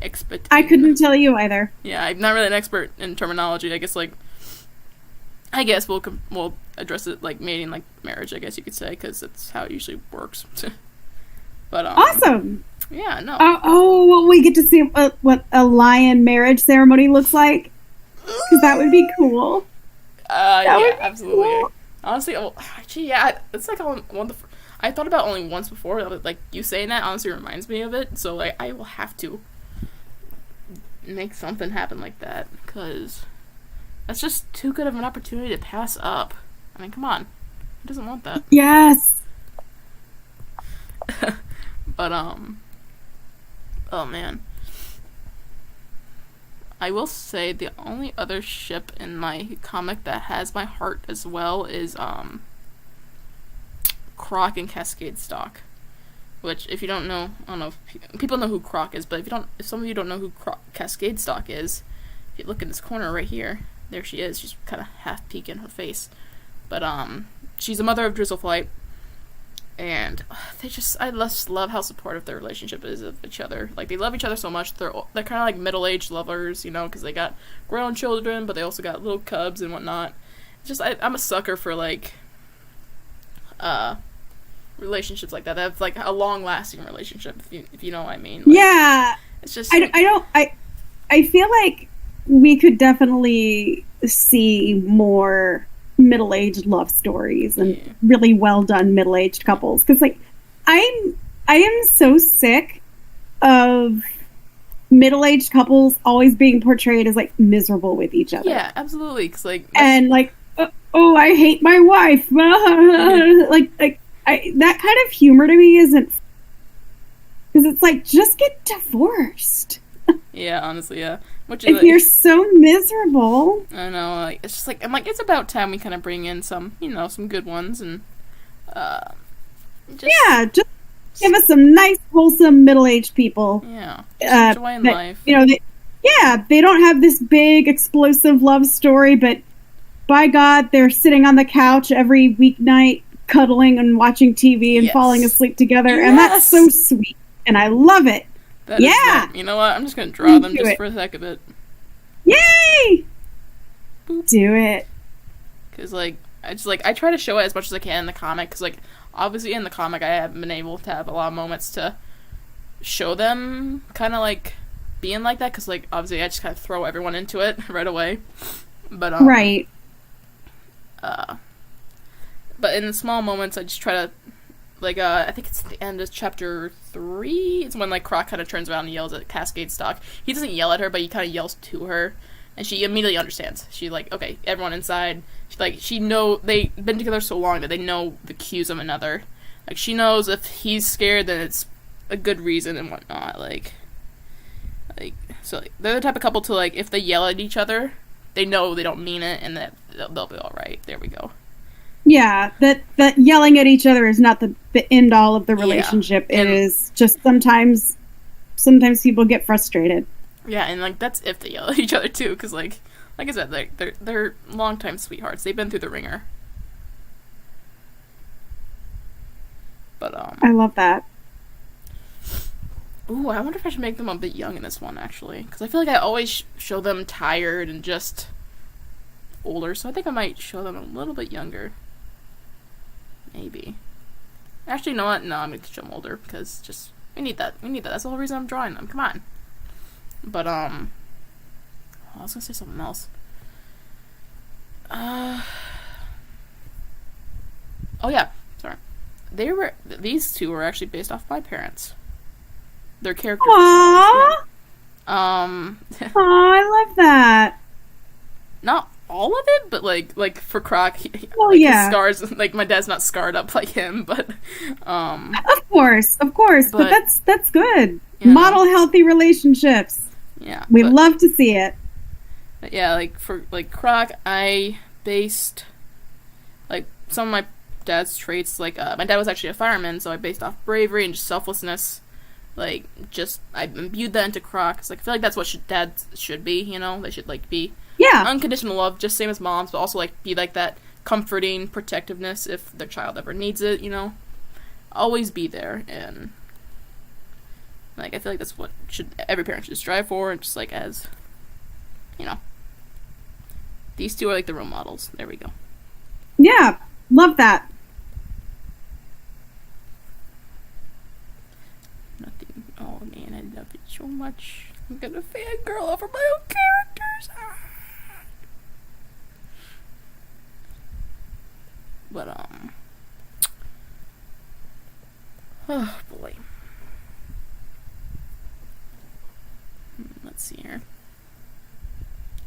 expert. I couldn't tell you either. Yeah, I'm not really an expert in terminology. I guess we'll address it like mating, like marriage, I guess you could say, because that's how it usually works. But awesome. Yeah, no. Well, we get to see what a lion marriage ceremony looks like, because that would be cool. Yeah, absolutely. Cool. Honestly, actually, yeah, it's like I thought about only once before. Like, you saying that honestly reminds me of it. So like, I will have to make something happen like that, because that's just too good of an opportunity to pass up. I mean, come on, who doesn't want that? Yes. But oh man, I will say the only other ship in my comic that has my heart as well is Croc and Cascade Stock. Which, if you don't know, I don't know if people know who Croc is, but if some of you don't know who Cascade Stock is, if you look in this corner right here, there she is. She's kind of half peeking her face, but she's a mother of Drizzle Flight, and I just love how supportive their relationship is of each other. Like, they love each other so much. They're kind of like middle-aged lovers, you know, because they got grown children, but they also got little cubs and whatnot. It's just I'm a sucker for like relationships like that have like a long-lasting relationship, if you know what I mean. Like, yeah, it's just I feel like we could definitely see more middle-aged love stories and really well done middle-aged couples, because like I am so sick of middle-aged couples always being portrayed as like miserable with each other. Yeah, absolutely. Cause like and like, oh, I hate my wife. That kind of humor to me isn't, because it's like, just get divorced. Yeah, honestly, yeah. Which is if you're so miserable. I know, like, it's just like, I'm like, it's about time we kind of bring in some, some good ones, and just give us some nice, wholesome, middle-aged people. Yeah, just enjoying life. They don't have this big, explosive love story, but by God, they're sitting on the couch every weeknight, cuddling and watching TV and falling asleep together, and that's so sweet, and I love it. You know what? I'm just gonna draw them just for the heck of it. Yay! Boop. Do it. Cause I try to show it as much as I can in the comic. Cause obviously in the comic I haven't been able to have a lot of moments to show them kind of being like that. Cause obviously I just kind of throw everyone into it right away. But right. But in the small moments I just try to. I think it's the end of chapter 3. It's when, Croc kind of turns around and yells at Cascade Stock. He doesn't yell at her, but he kind of yells to her. And she immediately understands. She's like, okay, everyone inside. They've been together so long that they know the cues of another. She knows if he's scared, then it's a good reason and whatnot. So they're the type of couple to, if they yell at each other, they know they don't mean it, and that they'll be alright. There we go. Yeah, that yelling at each other is not the end all of the relationship. Yeah. It is just sometimes people get frustrated. Yeah, and that's if they yell at each other too, because like I said, they're longtime sweethearts. They've been through the ringer. But I love that. Ooh, I wonder if I should make them a bit young in this one actually, because I feel like I always show them tired and just older. So I think I might show them a little bit younger. Maybe. Actually, you know what? No, I'm going to show them older, because we need that. That's the whole reason I'm drawing them. Come on. But, I was going to say something else. Oh yeah, sorry. These two were actually based off my parents. Their characters. Aww! Yeah. I love that. Not all of it, but for Croc, his scars, my dad's not scarred up like him, but of course, but that's good. Model healthy relationships. Yeah, we love to see it. But yeah, for Croc, I based some of my dad's traits. My dad was actually a fireman, so I based off bravery and just selflessness. I imbued that into Croc. I feel like that's what dads should be. They should be. Yeah. Unconditional love, just same as moms, but also be that comforting protectiveness if their child ever needs it, always be there. And I feel like that's what every parent should strive for, and just as these two are the role models. There we go. Yeah, love that. Nothing. Oh man, I love it so much. I'm gonna fangirl over my own characters. But, oh boy. Let's see here.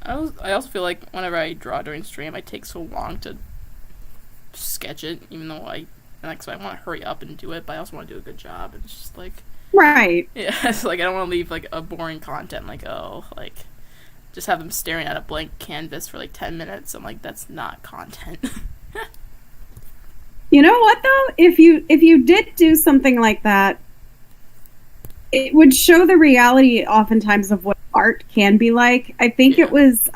I also feel like whenever I draw during stream, I take so long to sketch it, even though I want to hurry up and do it, but I also want to do a good job. It's just right. Yeah, it's I don't want to leave a boring content, just have them staring at a blank canvas for 10 minutes. I'm that's not content. You know what though? If you did do something like that, it would show the reality oftentimes of what art can be like. I think it was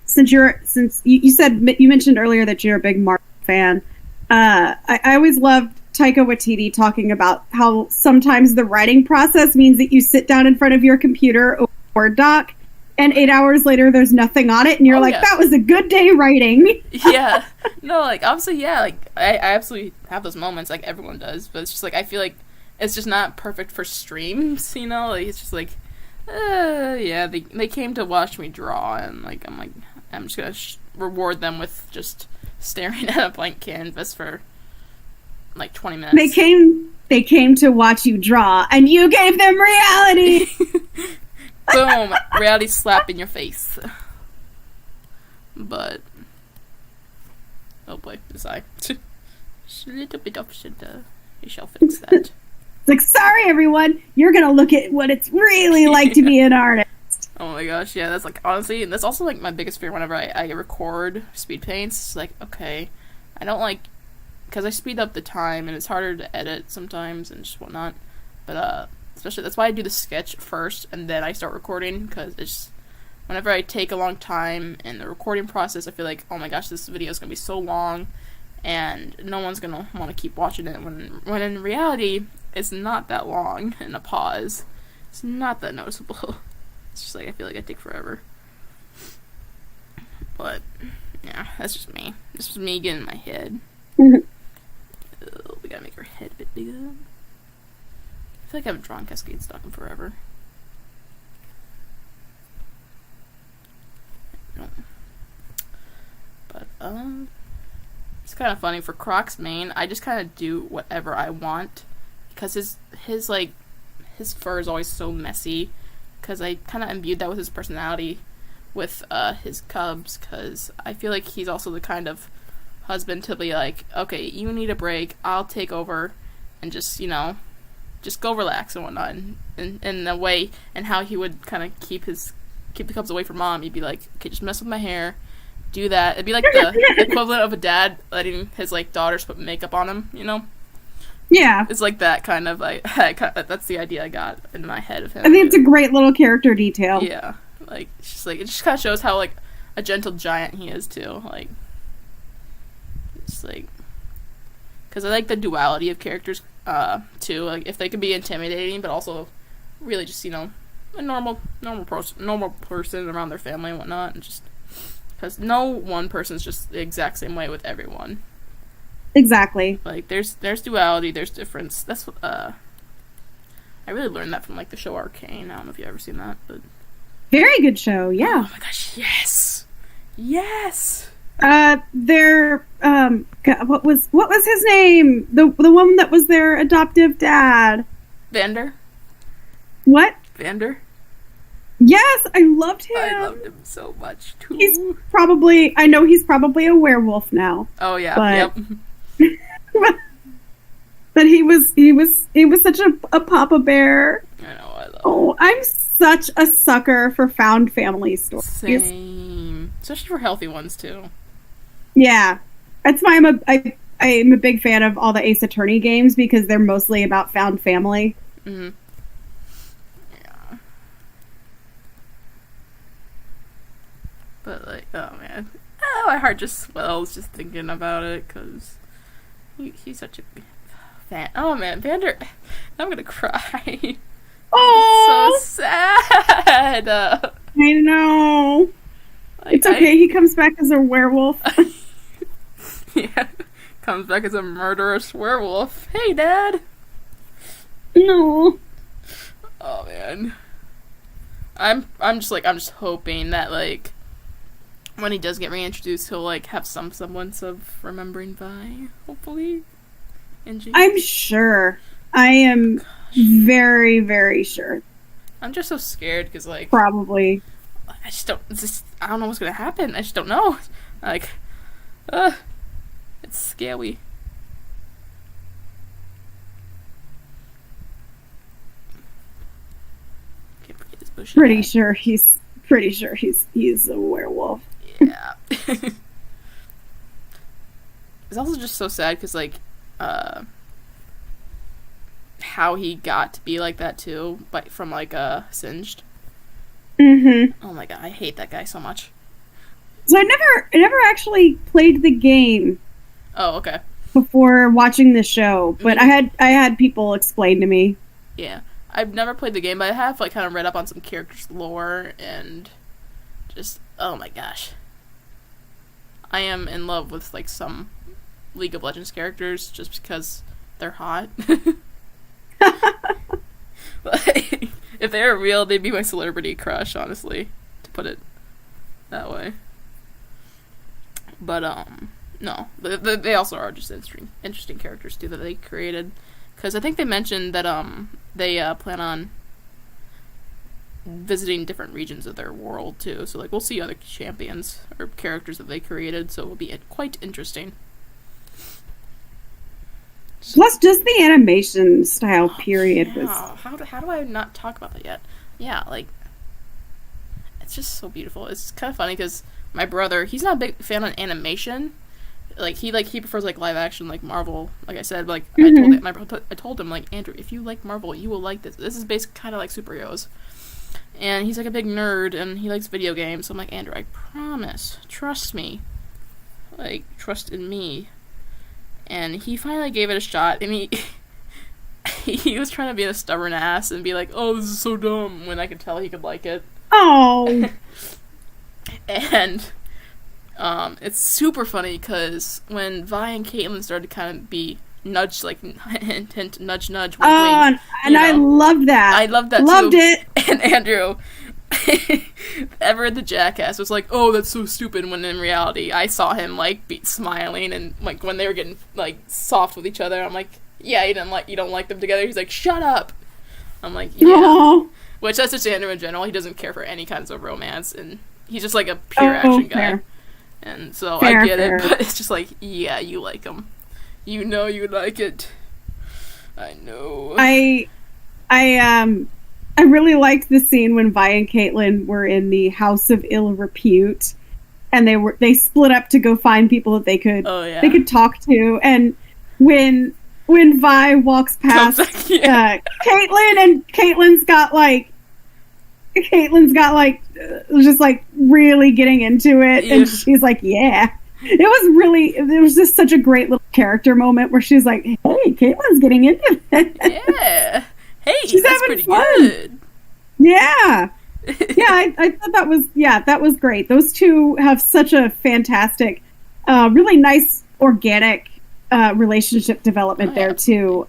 since you said you mentioned earlier that you're a big Marvel fan. I always loved Taika Waititi talking about how sometimes the writing process means that you sit down in front of your computer or Word doc, and 8 hours later there's nothing on it, and you're that was a good day writing. Yeah. No, obviously, yeah, I absolutely have those moments, everyone does, but it's just I feel it's just not perfect for streams, it's just yeah, they came to watch me draw, and I'm just gonna reward them with just staring at a blank canvas for 20 minutes. They came to watch you draw, and you gave them reality. Boom! Reality slap in your face. But oh boy, this eye. Just a little bit of shit. You shall fix that. It's like, sorry everyone, you're gonna look at what it's really like to be an artist. Oh my gosh, yeah, that's like, honestly, and that's also like my biggest fear whenever I record speed paints. It's like, okay, I don't like, because I speed up the time and it's harder to edit sometimes and just whatnot. But especially that's why I do the sketch first and then I start recording, because it's whenever I take a long time in the recording process, I feel like, oh my gosh, this video is gonna be so long and no one's gonna want to keep watching it, when in reality it's not that long in a pause. It's not that noticeable. It's just like, I feel like I take forever. But yeah, that's just me. This was me getting in my head. We gotta make her head a bit bigger. I feel like I haven't drawn Cascade Stock in forever. No. But it's kind of funny for Croc's main. I just kind of do whatever I want because his fur is always so messy. Because I kind of imbued that with his personality with his cubs, because I feel like he's also the kind of husband to be like, okay, you need a break, I'll take over, and just, you know, just go relax and whatnot. And the way, and how he would kind of keep the cubs away from mom, he'd be like, okay, just mess with my hair, do that. It'd be like the equivalent of a dad letting his, like, daughters put makeup on him, you know? Yeah. It's like that kind of, like, that's the idea I got in my head of him. I think it's a great little character detail. Yeah. Like, it's just kind of shows how, like, a gentle giant he is, too. Like, it's like, because I like the duality of characters, too. Like, if they can be intimidating, but also really just, you know, a normal person around their family and whatnot, and just, because no one person's just the exact same way with everyone. Exactly. Like, there's duality, there's difference. That's what, I really learned that from, like, the show Arcane. I don't know if you've ever seen that, but... Very good show, yeah. Oh my gosh, yes! Yes! God, what was his name? The one that was their adoptive dad. Vander? What? Vander? Yes, I loved him. I loved him so much, too. I know he's probably a werewolf now. Oh, yeah, but... yep. But he was such a Papa Bear. I know, I love him. Oh, I'm such a sucker for found family stories. Same. Especially for healthy ones, too. Yeah. That's why I am a big fan of all the Ace Attorney games, because they're mostly about found family. Mm-hmm. Yeah. But, like, oh, man. Oh, my heart just swells just thinking about it, because he's such a fan. Oh, man, Vander, I'm gonna cry. Oh, so sad. I know. Like, it's okay. He comes back as a werewolf. Yeah, comes back as a murderous werewolf. Hey, Dad. No. Oh man. I'm just hoping that, like, when he does get reintroduced, he'll, like, have some semblance of remembering Vi. Hopefully. I'm sure. I am very, very sure. I'm just so scared because, like, probably. I don't know what's gonna happen. I just don't know. Like, it's scary. Can't forget his bushy Pretty sure he's a werewolf. Yeah. It's also just so sad because, like, how he got to be like that too, but from, like, Singed. Mm-hmm. Oh my god, I hate that guy so much. So I never actually played the game. Oh, okay. Before watching the show, but I had people explain to me. Yeah, I've never played the game, but I have, like, kind of read up on some characters' lore and just, oh my gosh, I am in love with, like, some League of Legends characters just because they're hot. Like, if they were real, they'd be my celebrity crush, honestly, to put it that way. But, no. They also are just interesting characters, too, that they created. Because I think they mentioned that they plan on visiting different regions of their world too. So like we'll see other champions or characters that they created. So it will be quite interesting. Plus, just the animation style period was. How do I not talk about that yet? Yeah, like it's just so beautiful. It's kind of funny because my brother, he's not a big fan of animation. He prefers like live action, like Marvel. Like I said, like I told him like, Andrew, if you like Marvel, you will like this. This is basically kind of like superheroes. And he's like a big nerd, and he likes video games. So I'm like, Andrew, I promise, trust me, like trust in me. And he finally gave it a shot, and he was trying to be a stubborn ass and be like, oh, this is so dumb, when I could tell he could like it. Oh. And it's super funny because when Vi and Caitlin started to kind of be nudged, like hint, nudge, wink, wink, and I loved that. I loved that loved too. it. And Andrew, Everett the jackass, was like, "Oh, that's so stupid." When in reality, I saw him like be smiling, and like when they were getting like soft with each other, I'm like, "Yeah, you don't like them together." He's like, "Shut up." I'm like, "Yeah," Aww. Which that's just Andrew in general. He doesn't care for any kinds of romance, and he's just like a pure action guy. Fair. And so fair, I get fair. it, but it's just like, yeah, you like him. You know you like it. I know. I really liked the scene when Vi and Caitlin were in the House of Ill Repute, and they split up to go find people that they could talk to. And when Vi walks past Caitlin, and Caitlin's got just like really getting into it, and she's like, yeah. It was just such a great little character moment where she's like, hey, Caitlin's getting into it. Yeah. Hey, she's that's having pretty fun. good. Yeah. Yeah, I thought that was great. Those two have such a fantastic, really nice, organic relationship development there, too.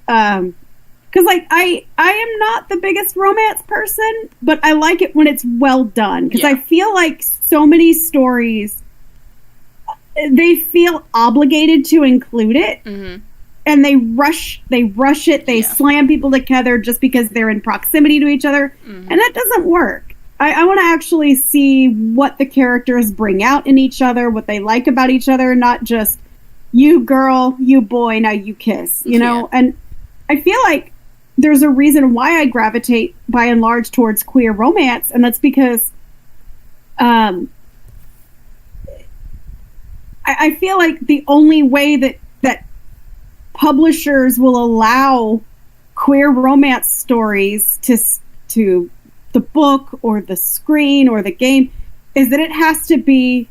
Because, like, I am not the biggest romance person, but I like it when it's well done. Because I feel like so many stories, they feel obligated to include it. Mm-hmm. And they rush it. They slam people together just because they're in proximity to each other. Mm-hmm. And that doesn't work. I want to actually see what the characters bring out in each other, what they like about each other, not just you girl, you boy, now you kiss, you know? And I feel like there's a reason why I gravitate by and large towards queer romance. And that's because I feel like the only way that publishers will allow queer romance stories to the book or the screen or the game is that it has to be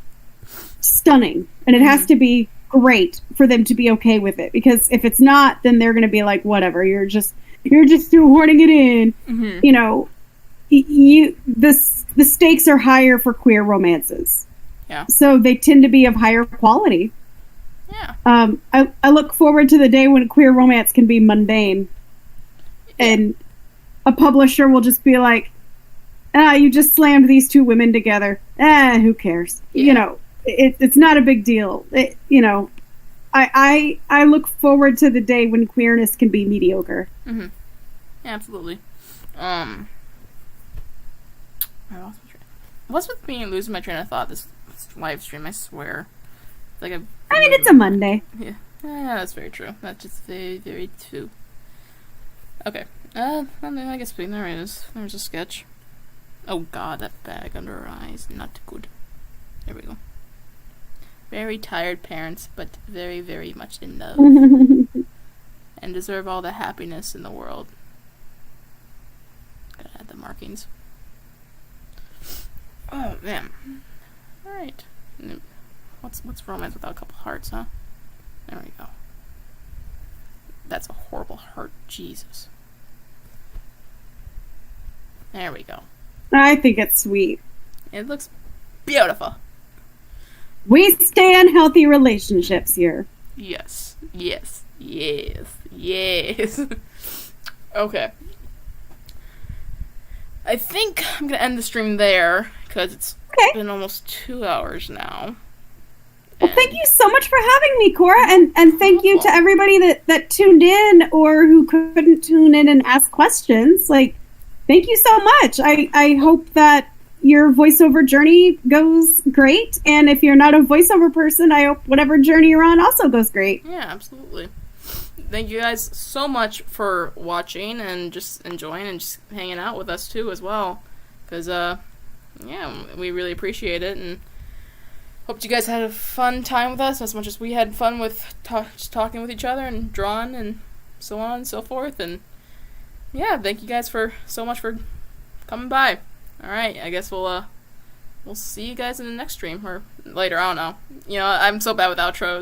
stunning and it has to be great for them to be okay with it. Because if it's not, then they're going to be like, whatever, you're just shoehorning it in. Mm-hmm. You know, the stakes are higher for queer romances. Yeah. So they tend to be of higher quality. Yeah. I look forward to the day when queer romance can be mundane. And a publisher will just be like, you just slammed these two women together. Who cares? Yeah. You know, it's not a big deal. I look forward to the day when queerness can be mediocre. Mm-hmm. Yeah, absolutely. What's with me losing my train of thought this live stream, I swear. Like I mean, it's a Monday. Yeah, that's very true. That's just very, very true. Okay. I guess there is. There's a sketch. Oh god, that bag under her eyes. Not good. There we go. Very tired parents, but very, very much in love. And deserve all the happiness in the world. Gotta add the markings. Oh, man. Alright. What's romance without a couple hearts, huh? There we go. That's a horrible heart. Jesus. There we go. I think it's sweet. It looks beautiful. We stand healthy relationships here. Yes. Okay. I think I'm gonna end the stream there, because it's been almost 2 hours now. Well, thank And you so much for having me, Cora, and thank you to everybody that tuned in or who couldn't tune in and ask questions. Like, thank you so much. I hope that your voiceover journey goes great, and if you're not a voiceover person, I hope whatever journey you're on also goes great. yeah, absolutely. Thank you guys so much for watching and just enjoying and just hanging out with us too as well. Because, yeah, we really appreciate it, and hope you guys had a fun time with us as much as we had fun with just talking with each other and drawing and so on and so forth. And yeah, thank you guys so much for coming by. All right, I guess we'll see you guys in the next stream or later. I don't know. You know, I'm so bad with outros.